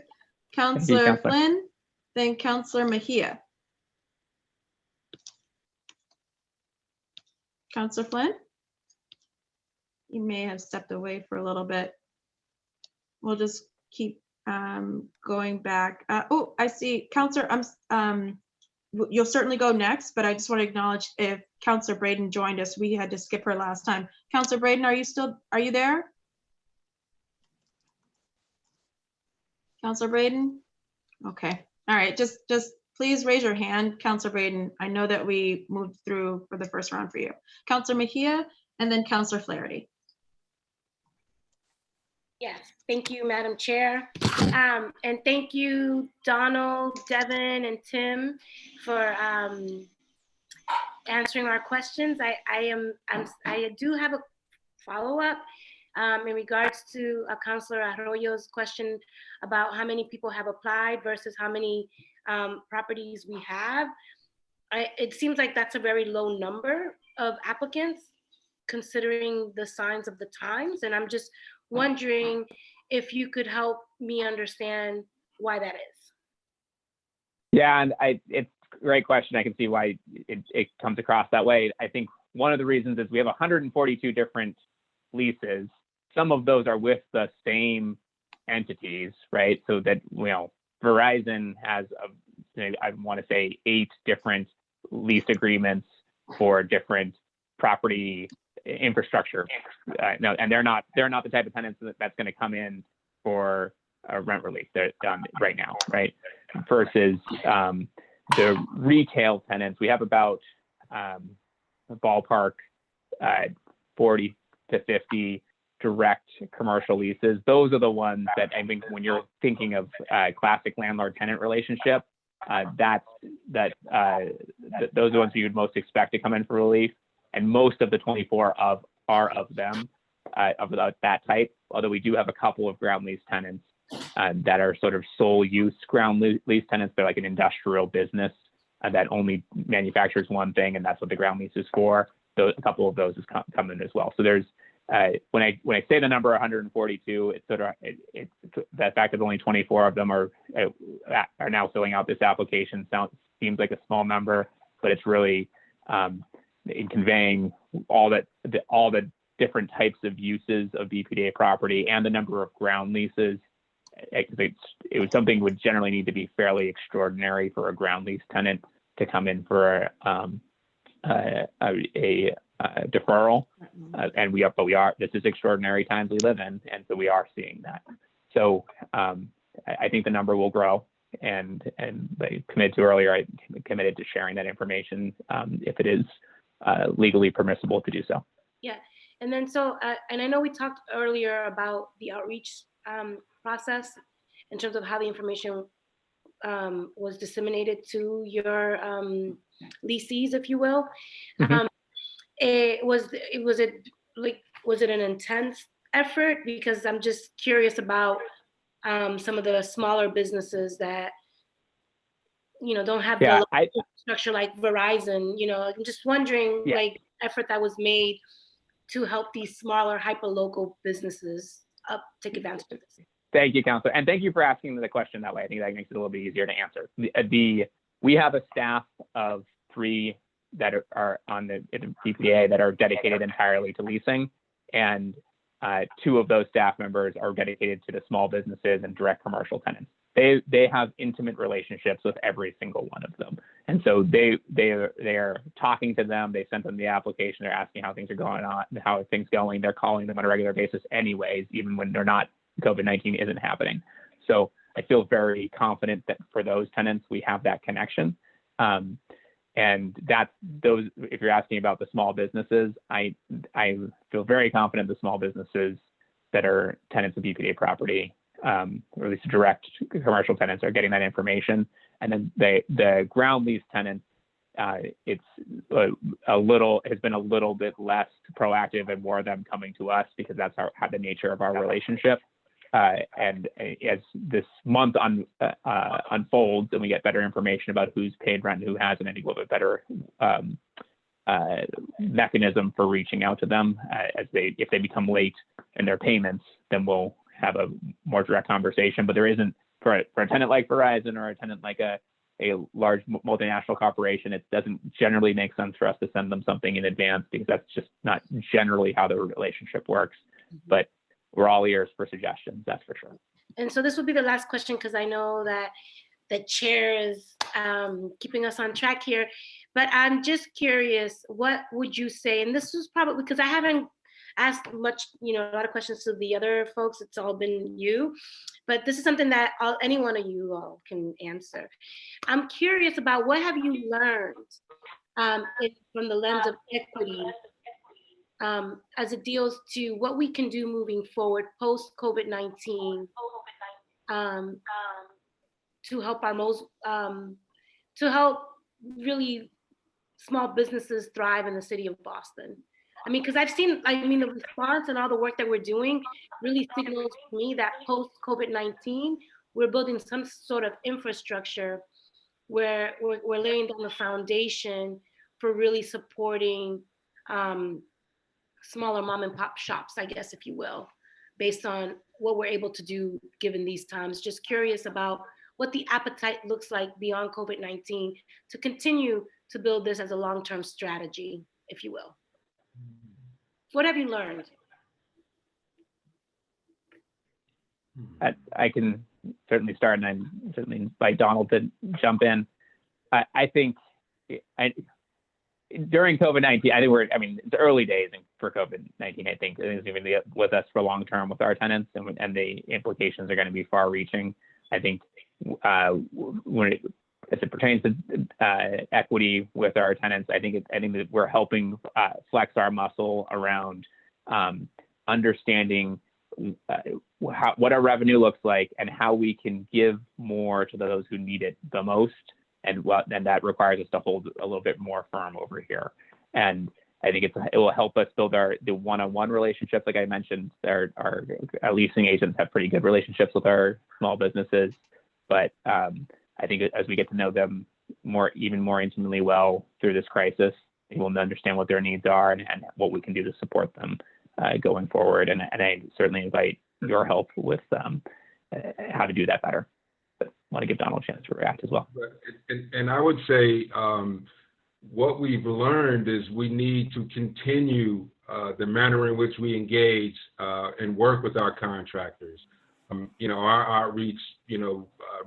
I: Counselor
G: Counselor.
I: Flynn, then Counselor Mejia. Counselor Flynn? You may have stepped away for a little bit. We'll just keep going back. Oh, I see. Counselor, you'll certainly go next, but I just want to acknowledge if Counselor Braden joined us, we had to skip her last time. Counselor Braden, are you there? Counselor Braden? Okay. All right. Just please raise your hand, Counselor Braden. I know that we moved through for the first round for you. Counselor Mejia and then Counselor Flaherty.
A: Yes, thank you, Madam Chair. And thank you, Donald, Devin, and Tim for answering our questions. I do have a follow-up in regards to Councilor Arroyo's question about how many people have applied versus how many properties we have. It seems like that's a very low number of applicants considering the signs of the times. And I'm just wondering if you could help me understand why that is.
G: Yeah, and it's a great question. I can see why it comes across that way. I think one of the reasons is we have 142 different leases. Some of those are with the same entities, right? So that, Verizon has, I want to say 8 different lease agreements for different property infrastructure. No, and they're not the type of tenants that's going to come in for a rent relief right now, right? Versus the retail tenants, we have about ballpark 40 to 50 direct commercial leases. Those are the ones that I think when you're thinking of classic landlord-tenant relationship, those are the ones you would most expect to come in for relief. And most of the 24 are of them, of that type, although we do have a couple of ground lease tenants that are sort of sole use ground lease tenants. They're like an industrial business that only manufactures one thing, and that's what the ground lease is for. So a couple of those is come in as well. So there's, when I say the number 142, it's sort of it's the fact that only 24 of them are now filling out this application seems like a small number, but it's really in conveying all the different types of uses of BPDA property and the number of ground leases. It was something would generally need to be fairly extraordinary for a ground lease tenant to come in for a deferral, and this is extraordinary times we live in, and so we are seeing that. So I think the number will grow, and I committed to earlier, I committed to sharing that information if it is legally permissible to do so.
A: Yeah, and then and I know we talked earlier about the outreach process in terms of how the information was disseminated to your leasees, if you will.
G: Mm-hmm.
A: Was it an intense effort? Because I'm just curious about some of the smaller businesses that don't have the structure like Verizon. I'm just wondering, effort that was made to help these smaller hyperlocal businesses take advantage of this.
G: Thank you, Counselor, and thank you for asking the question that way. I think that makes it a little bit easier to answer. We have a staff of 3 that are on the BPDA that are dedicated entirely to leasing, and 2 of those staff members are dedicated to the small businesses and direct commercial tenants. They have intimate relationships with every single one of them, and so they are talking to them. They sent them the application. They're asking how things are going on, how are things going. They're calling them on a regular basis, anyways, even when they're not. COVID-19 isn't happening. So I feel very confident that for those tenants, we have that connection. And that's those, if you're asking about the small businesses, I feel very confident the small businesses that are tenants of BPDA property, or at least direct commercial tenants, are getting that information. And then the ground lease tenants, it's has been a little bit less proactive and more of them coming to us because that's how the nature of our relationship. And as this month unfolds and we get better information about who's paid rent and who hasn't, I think we'll have a better mechanism for reaching out to them if they become late in their payments, then we'll have a more direct conversation. But there isn't for a tenant like Verizon or a tenant like a large multinational corporation, it doesn't generally make sense for us to send them something in advance because that's just not generally how the relationship works. But we're all ears for suggestions, that's for sure.
A: And so this will be the last question because I know that the chair is keeping us on track here. But I'm just curious, what would you say? And this was probably because I haven't asked much, a lot of questions to the other folks. It's all been you. But this is something that any one of you all can answer. I'm curious about what have you learned from the lens of equity as it deals to what we can do moving forward post COVID-19 to help to help really small businesses thrive in the city of Boston. I mean, because I've seen, the response and all the work that we're doing really signals to me that post COVID-19, we're building some sort of infrastructure where we're laying down the foundation for really supporting smaller mom and pop shops, I guess, if you will, based on what we're able to do given these times. Just curious about what the appetite looks like beyond COVID-19 to continue to build this as a long-term strategy, if you will. What have you learned?
G: I can certainly start, and I certainly invite Donald to jump in. I think during COVID-19, it's early days for COVID-19. I think it's going to be with us for long term with our tenants, and the implications are going to be far reaching. I think as it pertains to equity with our tenants, I think that we're helping flex our muscle around understanding what our revenue looks like and how we can give more to those who need it the most. And that requires us to hold a little bit more firm over here. And I think it will help us build the one-on-one relationships. Like I mentioned, our leasing agents have pretty good relationships with our small businesses. But I think as we get to know them even more intimately well through this crisis, we will understand what their needs are and what we can do to support them going forward. And I certainly invite your help with how to do that better. But I want to give Donald a chance to react as well.
H: And I would say what we've learned is we need to continue the manner in which we engage and work with our contractors. Our outreach,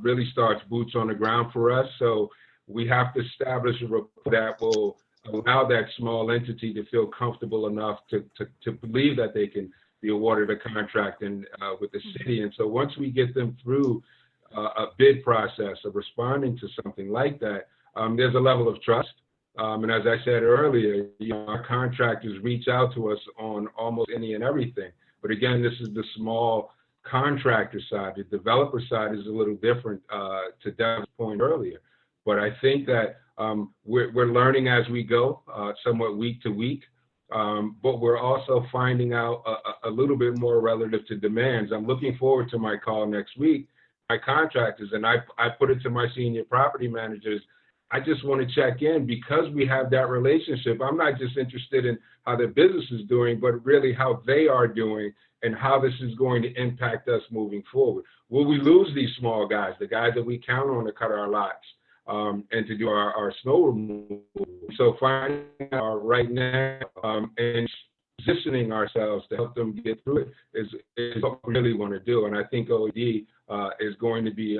H: really starts boots on the ground for us. So we have to establish a rapport that will allow that small entity to feel comfortable enough to believe that they can be awarded a contract with the city. And so once we get them through a bid process of responding to something like that, there's a level of trust. And as I said earlier, our contractors reach out to us on almost any and everything. But again, this is the small contractor side. The developer side is a little different, to Dev's point earlier. But I think that we're learning as we go, somewhat week to week. But we're also finding out a little bit more relative to demands. I'm looking forward to my call next week. My contractors, and I put it to my senior property managers, I just want to check in because we have that relationship. I'm not just interested in how their business is doing, but really how they are doing and how this is going to impact us moving forward. Will we lose these small guys, the guys that we count on to cut our lots and to do our snow removal? So finding out right now and positioning ourselves to help them get through it is what we really want to do. And I think OED is going to be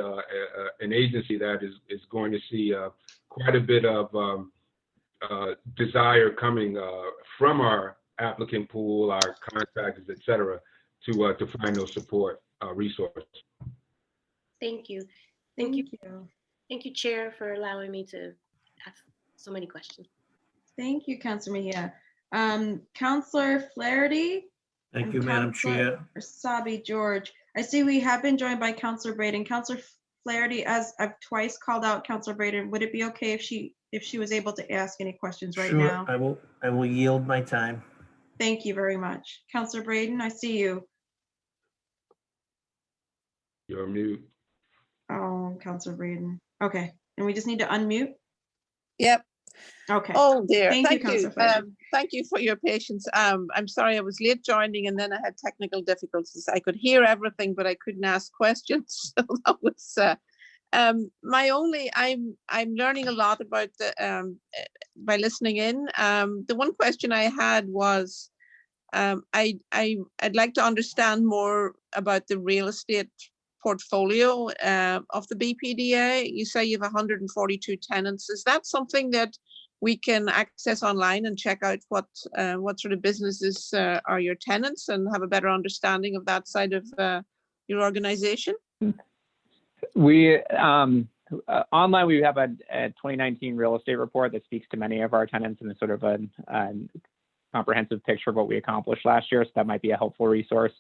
H: an agency that is going to see quite a bit of desire coming from our applicant pool, our contractors, et cetera, to find those support resources.
A: Thank you. Thank you. Thank you, Chair, for allowing me to ask so many questions.
I: Thank you, Councilor Mejia. Councilor Flaherty.
F: Thank you, Madam Chair.
I: Sabi George. I see we have been joined by Councilor Braden. Councilor Flaherty, as I've twice called out Councilor Braden, would it be okay if she was able to ask any questions right now?
F: Sure, I will yield my time.
I: Thank you very much. Councilor Braden, I see you.
H: You're on mute.
I: Oh, Councilor Braden. Okay, and we just need to unmute.
O: Yep.
I: Okay.
O: Oh dear,
I: Thank you,
O: thank you.
I: Councillor Flaherty.
O: Thank you for your patience. I'm sorry I was late joining and then I had technical difficulties. I could hear everything, but I couldn't ask questions. So that was I'm learning a lot about by listening in. The one question I had was I'd like to understand more about the real estate portfolio of the BPDA. You say you have 142 tenants. Is that something that we can access online and check out what sort of businesses are your tenants and have a better understanding of that side of your organization?
G: We online we have a 2019 real estate report that speaks to many of our tenants and is sort of a comprehensive picture of what we accomplished last year. So that might be a helpful resource.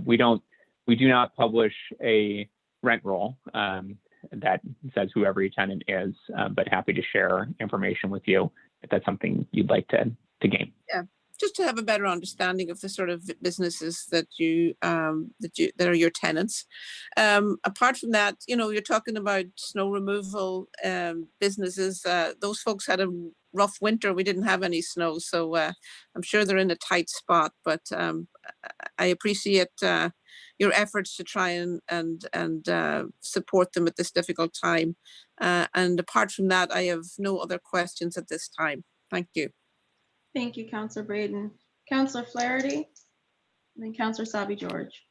G: We do not publish a rent roll that says who every tenant is, but happy to share information with you if that's something you'd like to gain.
O: Yeah, just to have a better understanding of the sort of businesses that that are your tenants. Apart from that, you're talking about snow removal businesses. Those folks had a rough winter. We didn't have any snow, so I'm sure they're in a tight spot. But I appreciate your efforts to try and support them at this difficult time. And apart from that, I have no other questions at this time. Thank you.
I: Thank you, Councillor Braden. Councillor Flaherty, and then Councillor Sabi George.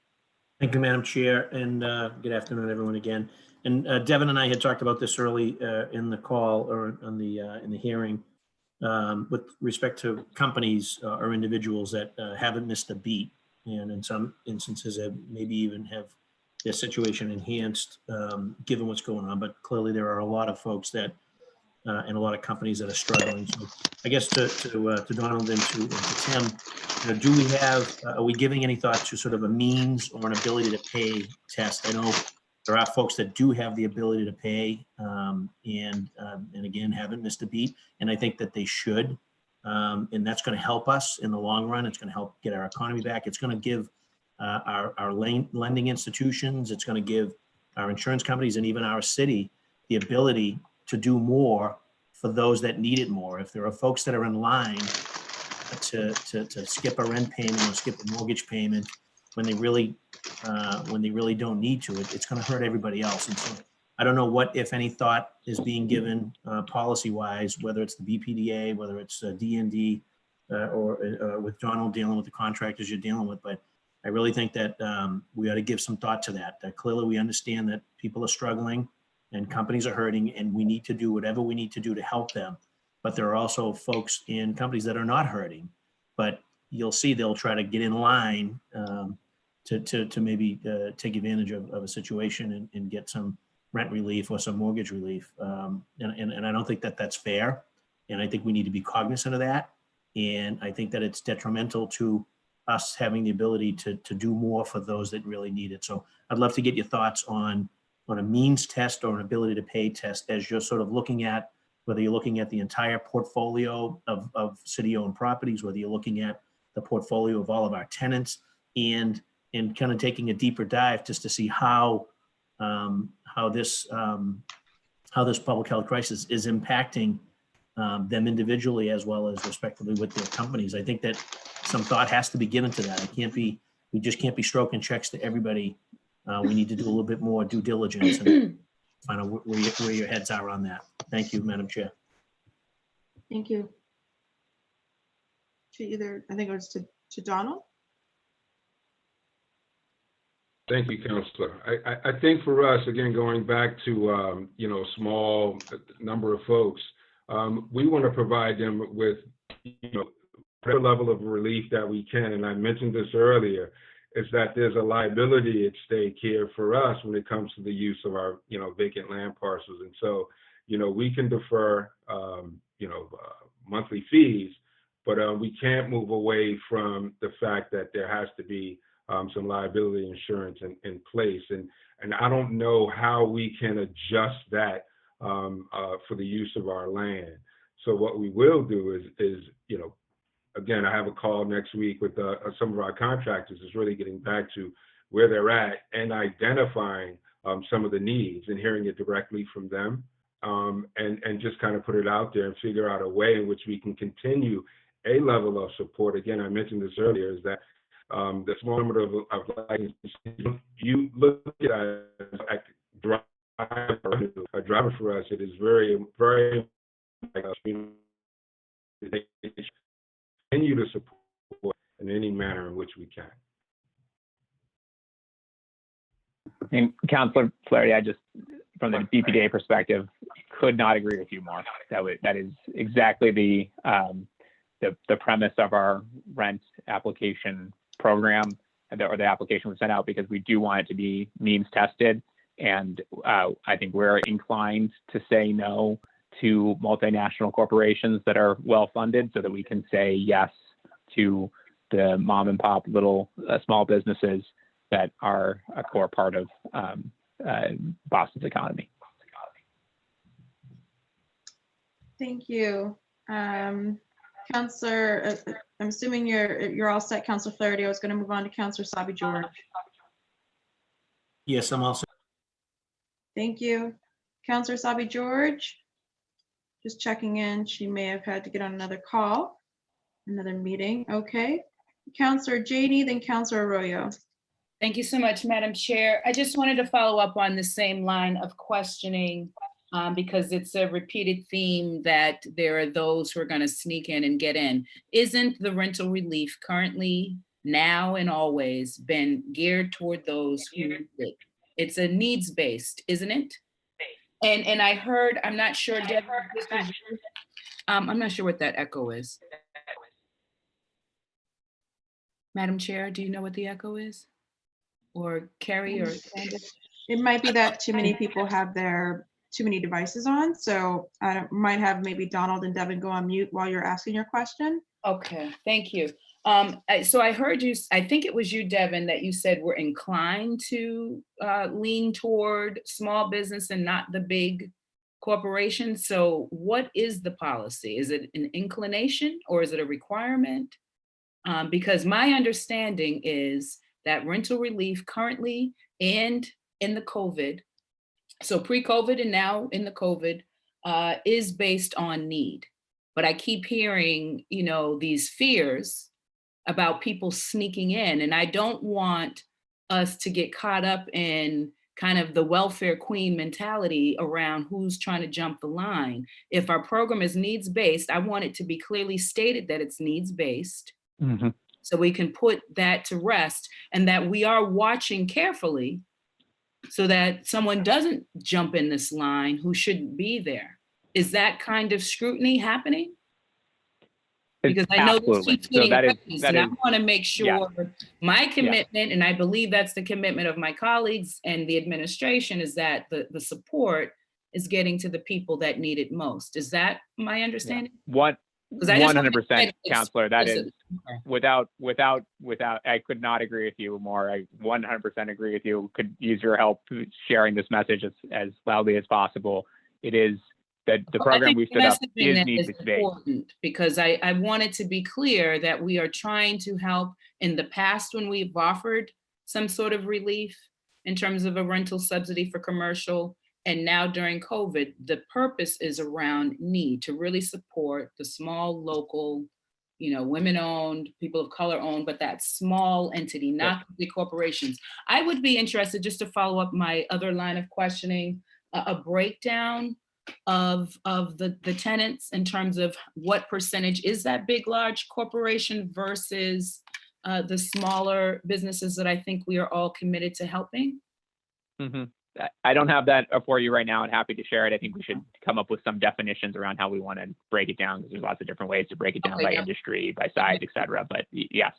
F: Thank you, Madam Chair, and good afternoon, everyone again. And Devin and I had talked about this early in the call or on the in the hearing with respect to companies or individuals that haven't missed a beat, and in some instances have maybe even have their situation enhanced given what's going on. But clearly, there are a lot of folks that and a lot of companies that are struggling. So I guess to Donald and to Tim, do we have, are we giving any thought to sort of a means or an ability to pay test? I know there are folks that do have the ability to pay and again, haven't missed a beat. And I think that they should. And that's going to help us in the long run. It's going to help get our economy back. It's going to give our lending institutions, it's going to give our insurance companies and even our city the ability to do more for those that need it more. If there are folks that are in line to skip a rent payment or skip a mortgage payment when they really don't need to, it's going to hurt everybody else. And so I don't know what, if any, thought is being given policy-wise, whether it's the BPDA, whether it's DND, or with Donald dealing with the contractors you're dealing with. But I really think that we ought to give some thought to that. That clearly we understand that people are struggling and companies are hurting, and we need to do whatever we need to do to help them. But there are also folks in companies that are not hurting, but you'll see they'll try to get in line to maybe take advantage of a situation and get some rent relief or some mortgage relief. And I don't think that that's fair. And I think we need to be cognizant of that. And I think that it's detrimental to us having the ability to do more for those that really need it. So I'd love to get your thoughts on a means test or an ability to pay test as you're sort of looking at, whether you're looking at the entire portfolio of city-owned properties, whether you're looking at the portfolio of all of our tenants, and kind of taking a deeper dive just to see how this public health crisis is impacting them individually as well as respectively with their companies. I think that some thought has to be given to that. We just can't be stroking checks to everybody. We need to do a little bit more due diligence and find out where your heads are on that. Thank you, Madam Chair.
I: Thank you. I think it was to Donald.
H: Thank you, Councillor. I think for us, again, going back to, small number of folks, we want to provide them with, whatever level of relief that we can. And I mentioned this earlier, is that there's a liability at stake here for us when it comes to the use of our, vacant land parcels. And so, we can defer, monthly fees, but we can't move away from the fact that there has to be some liability insurance in place. And I don't know how we can adjust that for the use of our land. So what we will do is again, I have a call next week with some of our contractors, is really getting back to where they're at and identifying some of the needs and hearing it directly from them. and just kind of put it out there and figure out a way in which we can continue a level of support. Again, I mentioned this earlier, is that the small number of licenses, you look at a driver for us, it is very, very continue to support in any manner in which we can.
G: And Councilor Flaherty, I just, from the BPDA perspective, could not agree with you more. That is exactly the premise of our rent application program, or the application we sent out, because we do want it to be means tested. And I think we're inclined to say no to multinational corporations that are well funded, so that we can say yes to the mom and pop little small businesses that are a core part of Boston's economy.
I: Thank you. Councillor, I'm assuming you're all set, Councillor Flaherty. I was going to move on to Councillor Sabi George.
F: Yes, I'm also.
I: Thank you. Councillor Sabi George, just checking in. She may have had to get on another call, another meeting. Okay. Councillor Janey, then Councillor Arroyo.
M: Thank you so much, Madam Chair. I just wanted to follow up on the same line of questioning, because it's a repeated theme that there are those who are going to sneak in and get in. Isn't the rental relief currently, now and always, been geared toward those who need it? It's a needs-based, isn't it? And I heard, I'm not sure, Deb, I'm not sure what that echo is. Madam Chair, do you know what the echo is? Or Carrie or Candace?
I: It might be that too many people have too many devices on. So I might have maybe Donald and Devin go on mute while you're asking your question.
M: Okay, thank you. So I heard you, I think it was you, Devin, that you said we're inclined to lean toward small business and not the big corporations. So what is the policy? Is it an inclination or is it a requirement? Because my understanding is that rental relief currently and in the COVID, so pre-COVID and now in the COVID, is based on need. But I keep hearing, these fears about people sneaking in, and I don't want us to get caught up in kind of the welfare queen mentality around who's trying to jump the line. If our program is needs-based, I want it to be clearly stated that it's needs-based. Mm-hmm. So we can put that to rest, and that we are watching carefully so that someone doesn't jump in this line who shouldn't be there. Is that kind of scrutiny happening? Because I know this keeps getting raised, and I want to make sure my commitment, and I believe that's the commitment of my colleagues and the administration, is that the support is getting to the people that need it most. Is that my understanding?
G: 100%, Councillor. That is without. I could not agree with you more. I 100% agree with you. Could use your help sharing this message as loudly as possible. It is that the program we stood up is needs-based.
M: Because I wanted to be clear that we are trying to help. In the past, when we've offered some sort of relief in terms of a rental subsidy for commercial, and now during COVID, the purpose is around need to really support the small local, women-owned, people of color owned, but that small entity, not the corporations. I would be interested, just to follow up my other line of questioning, a breakdown of the tenants in terms of what percentage is that big, large corporation versus the smaller businesses that I think we are all committed to helping.
G: Mm-hmm. I don't have that for you right now, and happy to share it. I think we should come up with some definitions around how we want to break it down, because there's lots of different ways to break it down by industry, by size, et cetera. But yes.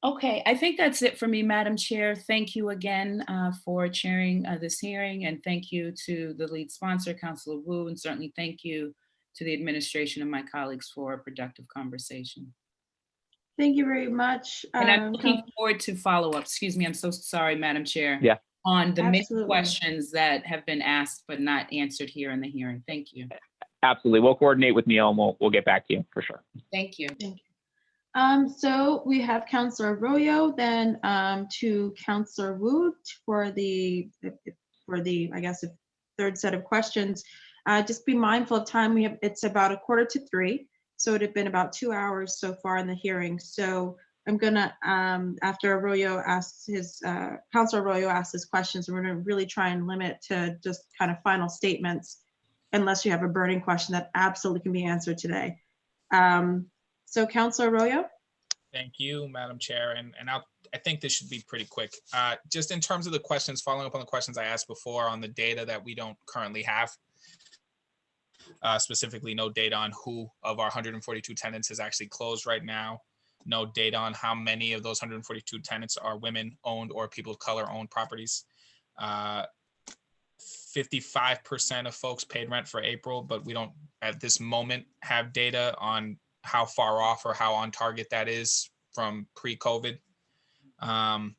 M: Okay, I think that's it for me, Madam Chair. Thank you again for chairing this hearing, and thank you to the lead sponsor, Councilor Wu, and certainly thank you to the administration and my colleagues for a productive conversation.
I: Thank you very much.
M: And I'm looking forward to follow up. Excuse me, I'm so sorry, Madam Chair.
G: Yeah.
M: On the many questions that have been asked but not answered here in the hearing. Thank you.
G: Absolutely. We'll coordinate with Neil and we'll get back to you for sure.
M: Thank you.
I: Thank you. So we have Councillor Arroyo, then to Councillor Wu for the I guess, the third set of questions. Just be mindful of time. It's about 2:45, so it had been about 2 hours so far in the hearing. So I'm gonna, after Councilor Arroyo asks his questions, we're gonna really try and limit to just kind of final statements, unless you have a burning question that absolutely can be answered today. So Councilor Arroyo?
N: Thank you, Madam Chair. And I think this should be pretty quick. Just in terms of the questions, following up on the questions I asked before on the data that we don't currently have, specifically no data on who of our 142 tenants is actually closed right now, no data on how many of those 142 tenants are women-owned or people of color-owned properties. 55% of folks paid rent for April, but we don't at this moment have data on how far off or how on target that is from pre-COVID. And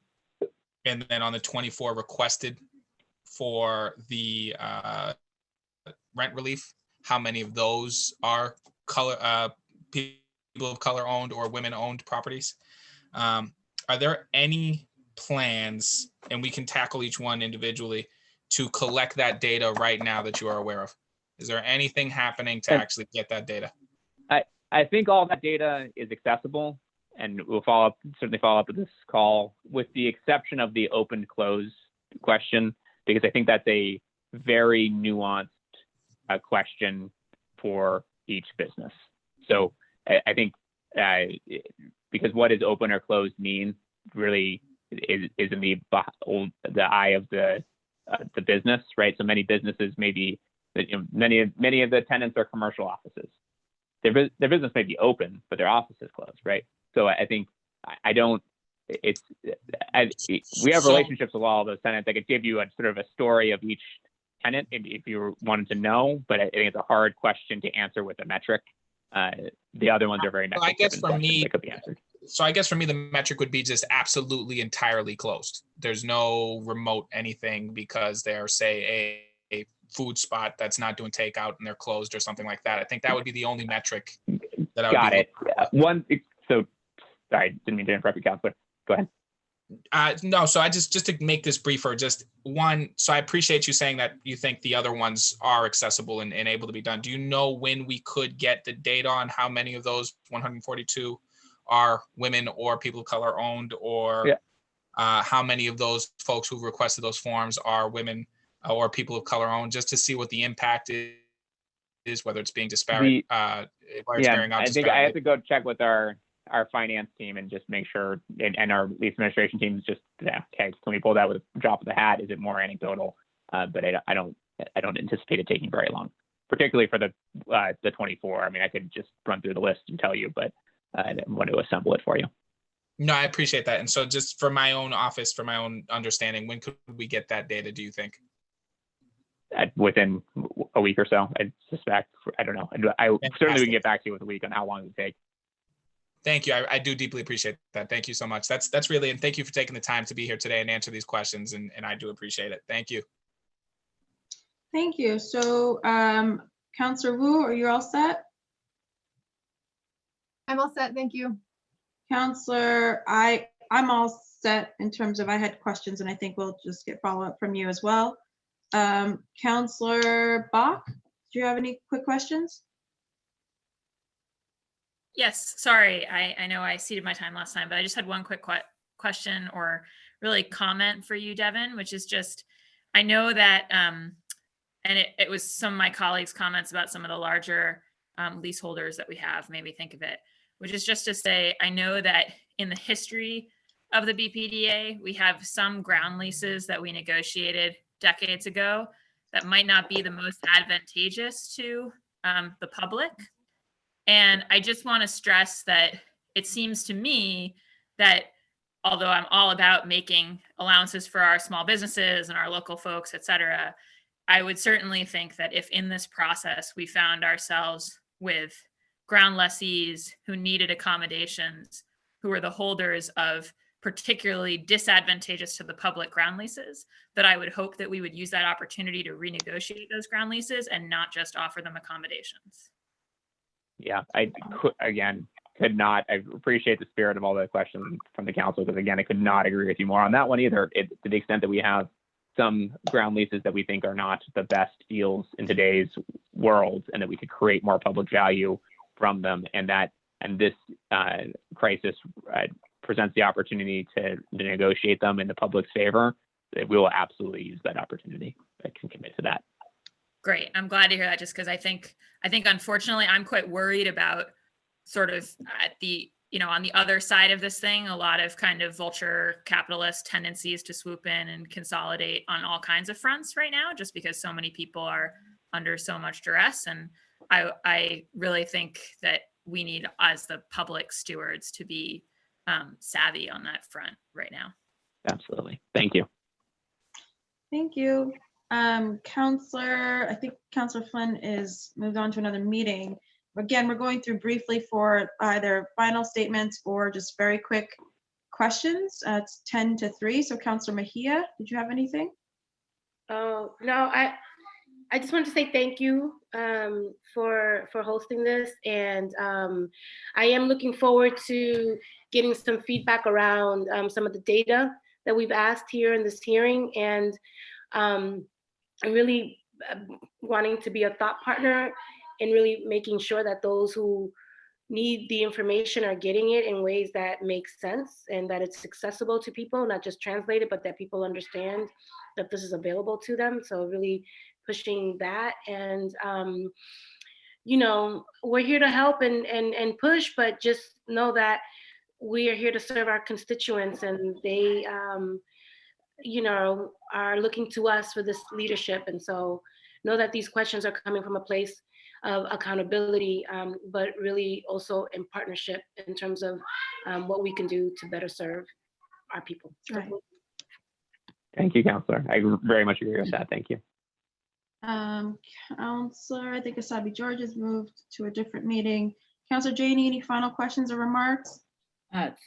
N: then on the 24 requested for the rent relief, how many of those are people of color owned or women owned properties? Are there any plans, and we can tackle each one individually, to collect that data right now that you are aware of? Is there anything happening to actually get that data?
G: I think all that data is accessible, and we'll certainly follow up with this call, with the exception of the open close question, because I think that's a very nuanced question for each business. So I think because what does open or closed mean really is in the eye of the business, right? So many businesses maybe, many of the tenants are commercial offices. Their business may be open, but their office is closed, right? So I think we have relationships with all those tenants. I could give you a sort of a story of each tenant if you wanted to know, but I think it's a hard question to answer with a metric. The other ones are very metric.
N: I guess for me,
G: that could be answered.
N: So I guess for me, the metric would be just absolutely entirely closed. There's no remote anything because they're, say, a food spot that's not doing takeout and they're closed or something like that. I think that would be the only metric that I would
G: Got it. So sorry, didn't mean to interrupt you, Counselor. Go ahead.
N: No, so I just to make this briefer, just one, so I appreciate you saying that you think the other ones are accessible and able to be done. Do you know when we could get the data on how many of those 142 are women or people of color owned, or how many of those folks who requested those forms are women or people of color owned, just to see what the impact is, whether it's being disparate.
G: I think I have to go check with our finance team and just make sure, and our lease administration team is just, okay, can we pull that with a drop of the hat? Is it more anecdotal? But I don't anticipate it taking very long, particularly for the 24. I mean, I could just run through the list and tell you, but I want to assemble it for you.
N: No, I appreciate that. And so just for my own office, for my own understanding, when could we get that data, do you think?
G: Within a week or so, I suspect. I don't know. Certainly we can get back to you with a week on how long it would take.
N: Thank you. I do deeply appreciate that. Thank you so much. That's really, and thank you for taking the time to be here today and answer these questions. And I do appreciate it. Thank you.
I: Thank you. So Councilor Wu, are you all set?
D: I'm all set. Thank you.
I: Councilor, I'm all set in terms of, I had questions and I think we'll just get follow-up from you as well. Councilor Bach, do you have any quick questions?
J: Yes, sorry. I know I ceded my time last time, but I just had one quick question or really comment for you, Devin, which is just, I know that, and it was some of my colleagues' comments about some of the larger leaseholders that we have, made me think of it, which is just to say, I know that in the history of the BPDA, we have some ground leases that we negotiated decades ago that might not be the most advantageous to the public. And I just want to stress that it seems to me that although I'm all about making allowances for our small businesses and our local folks, et cetera, I would certainly think that if in this process we found ourselves with ground lessees who needed accommodations, who were the holders of particularly disadvantageous to the public ground leases, that I would hope that we would use that opportunity to renegotiate those ground leases and not just offer them accommodations.
G: Yeah, I appreciate the spirit of all the questions from the council, because again, I could not agree with you more on that one either. To the extent that we have some ground leases that we think are not the best deals in today's world, and that we could create more public value from them, and this crisis presents the opportunity to negotiate them in the public's favor. We will absolutely use that opportunity. I can commit to that.
J: Great. I'm glad to hear that, just because I think unfortunately I'm quite worried about sort of at the, on the other side of this thing, a lot of kind of vulture capitalist tendencies to swoop in and consolidate on all kinds of fronts right now, just because so many people are under so much duress. And I really think that we need, as the public stewards, to be savvy on that front right now.
G: Absolutely. Thank you.
I: Thank you. Counselor, I think Counselor Flynn is moved on to another meeting. Again, we're going through briefly for either final statements or just very quick questions. It's 10 to 3. So Counselor Mejia, did you have anything?
A: Oh, no, I just want to say thank you for hosting this. And I am looking forward to getting some feedback around some of the data that we've asked here in this hearing. And I'm really wanting to be a thought partner and really making sure that those who need the information are getting it in ways that make sense and that it's accessible to people, not just translated, but that people understand that this is available to them. So really pushing that. And, we're here to help and push, but just know that we are here to serve our constituents, and they, are looking to us for this leadership. And so know that these questions are coming from a place of accountability, but really also in partnership in terms of what we can do to better serve our people.
I: Right.
G: Thank you, Counselor. I very much agree with that. Thank you.
I: Counselor, I think Asabi George has moved to a different meeting. Counselor Janey, any final questions or remarks?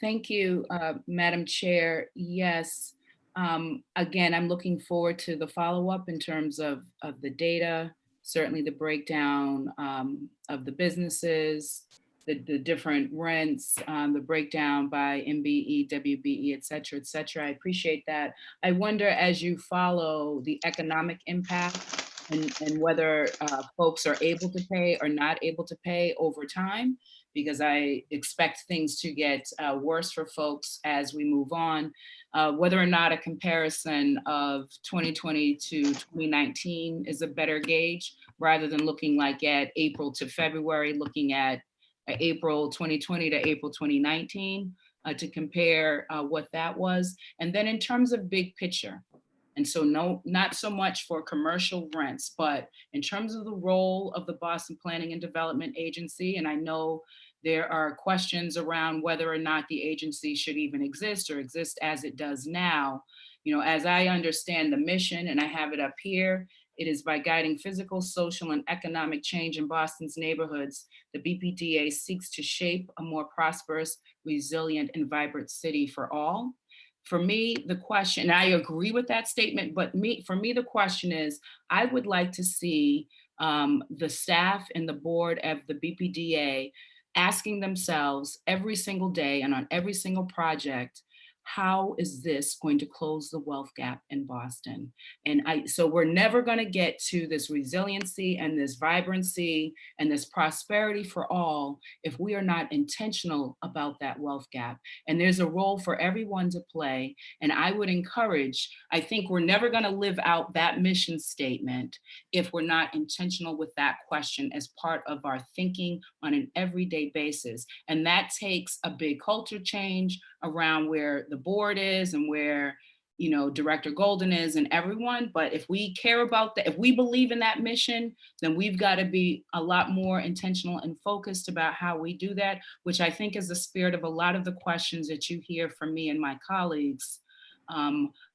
M: Thank you, Madam Chair. Yes. Again, I'm looking forward to the follow-up in terms of the data, certainly the breakdown of the businesses, the different rents, the breakdown by MBE, WBE, et cetera, et cetera. I appreciate that. I wonder, as you follow the economic impact and whether folks are able to pay or not able to pay over time, because I expect things to get worse for folks as we move on, whether or not a comparison of 2020 to 2019 is a better gauge, rather than looking like at April to February, looking at April 2020 to April 2019 to compare what that was. And then in terms of big picture, and so not so much for commercial rents, but in terms of the role of the Boston Planning and Development Agency, and I know there are questions around whether or not the agency should even exist or exist as it does now. As I understand the mission, and I have it up here, it is by guiding physical, social, and economic change in Boston's neighborhoods, the BPDA seeks to shape a more prosperous, resilient, and vibrant city for all. For me, the question, and I agree with that statement, but for me, the question is, I would like to see the staff and the board of the BPDA asking themselves every single day and on every single project, how is this going to close the wealth gap in Boston? And so we're never going to get to this resiliency and this vibrancy and this prosperity for all if we are not intentional about that wealth gap. And there's a role for everyone to play. And I would encourage, I think we're never going to live out that mission statement if we're not intentional with that question as part of our thinking on an everyday basis. And that takes a big culture change around where the board is and where Director Golden is and everyone. But if we care about that, if we believe in that mission, then we've got to be a lot more intentional and focused about how we do that, which I think is the spirit of a lot of the questions that you hear from me and my colleagues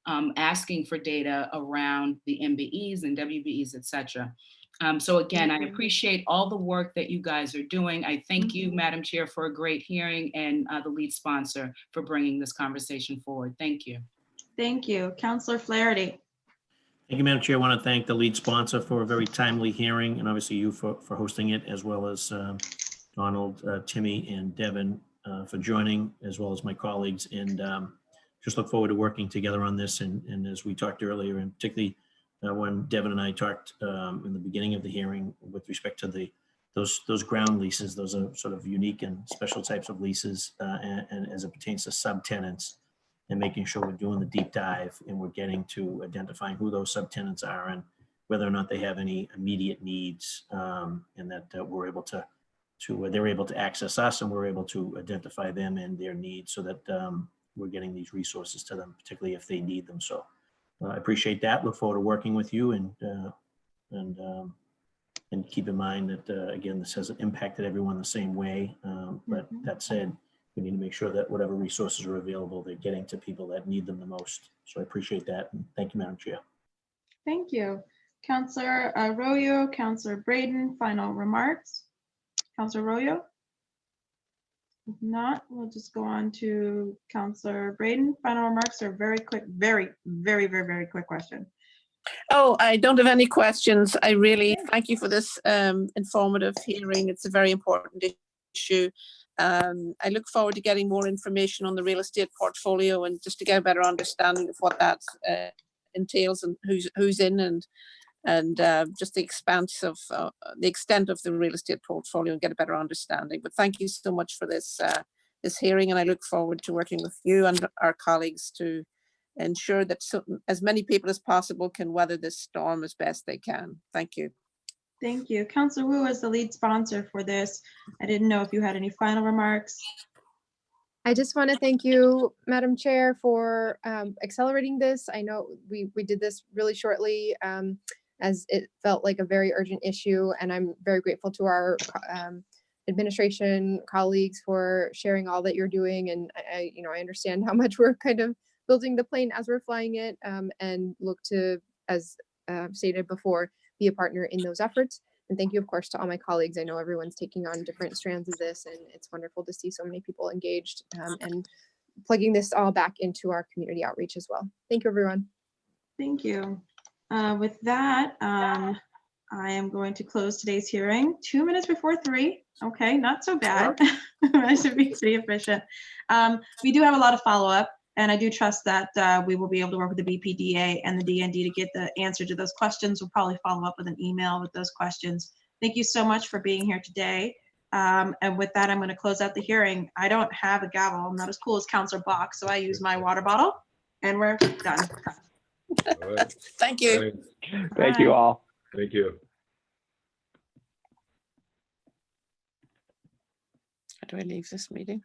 M: asking for data around the MBEs and WBEs, et cetera. So again, I appreciate all the work that you guys are doing. I thank you, Madam Chair, for a great hearing, and the lead sponsor for bringing this conversation forward. Thank you.
I: Thank you. Counselor Flaherty.
F: Thank you, Madam Chair. I want to thank the lead sponsor for a very timely hearing, and obviously you for hosting it, as well as Donald, Timmy, and Devin for joining, as well as my colleagues. And just look forward to working together on this. And as we talked earlier, and particularly when Devin and I talked in the beginning of the hearing with respect to those ground leases, those are sort of unique and special types of leases, and as it pertains to subtenants, and making sure we're doing the deep dive and we're getting to identifying who those subtenants are and whether or not they have any immediate needs, and that we're able to they're able to access us and we're able to identify them and their needs so that we're getting these resources to them, particularly if they need them. So I appreciate that. Look forward to working with you, and keep in mind that, again, this hasn't impacted everyone the same way. But that said, we need to make sure that whatever resources are available, they're getting to people that need them the most. So I appreciate that. And thank you, Madam Chair.
I: Thank you. Councillor Arroyo, Councillor Braden, final remarks. Councillor Arroyo? If not, we'll just go on to Councillor Braden. Final remarks are very quick, very quick question.
O: Oh, I don't have any questions. I really thank you for this informative hearing. It's a very important issue. I look forward to getting more information on the real estate portfolio and just to get a better understanding of what that entails and who's in and just the expanse of the extent of the real estate portfolio and get a better understanding. But thank you so much for this this hearing, and I look forward to working with you and our colleagues to ensure that as many people as possible can weather this storm as best they can. Thank you.
I: Thank you. Councillor Wu is the lead sponsor for this. I didn't know if you had any final remarks.
D: I just want to thank you, Madam Chair, for accelerating this. I know we did this really shortly as it felt like a very urgent issue, and I'm very grateful to our administration colleagues for sharing all that you're doing. And I understand how much we're kind of building the plane as we're flying it, and look to, as stated before, be a partner in those efforts. And thank you, of course, to all my colleagues. I know everyone's taking on different strands of this, and it's wonderful to see so many people engaged and plugging this all back into our community outreach as well. Thank you, everyone.
I: Thank you. With that, I am going to close today's hearing 2 minutes before 3. Okay, not so bad. I should be pretty efficient. We do have a lot of follow-up, and I do trust that we will be able to work with the BPDA and the DND to get the answer to those questions. We'll probably follow up with an email with those questions. Thank you so much for being here today. And with that, I'm going to close out the hearing. I don't have a gavel. I'm not as cool as Councillor Bach, so I use my water bottle, and we're done.
H: All right.
O: Thank you.
G: Thank you all.
H: Thank you.
O: How do I leave this meeting?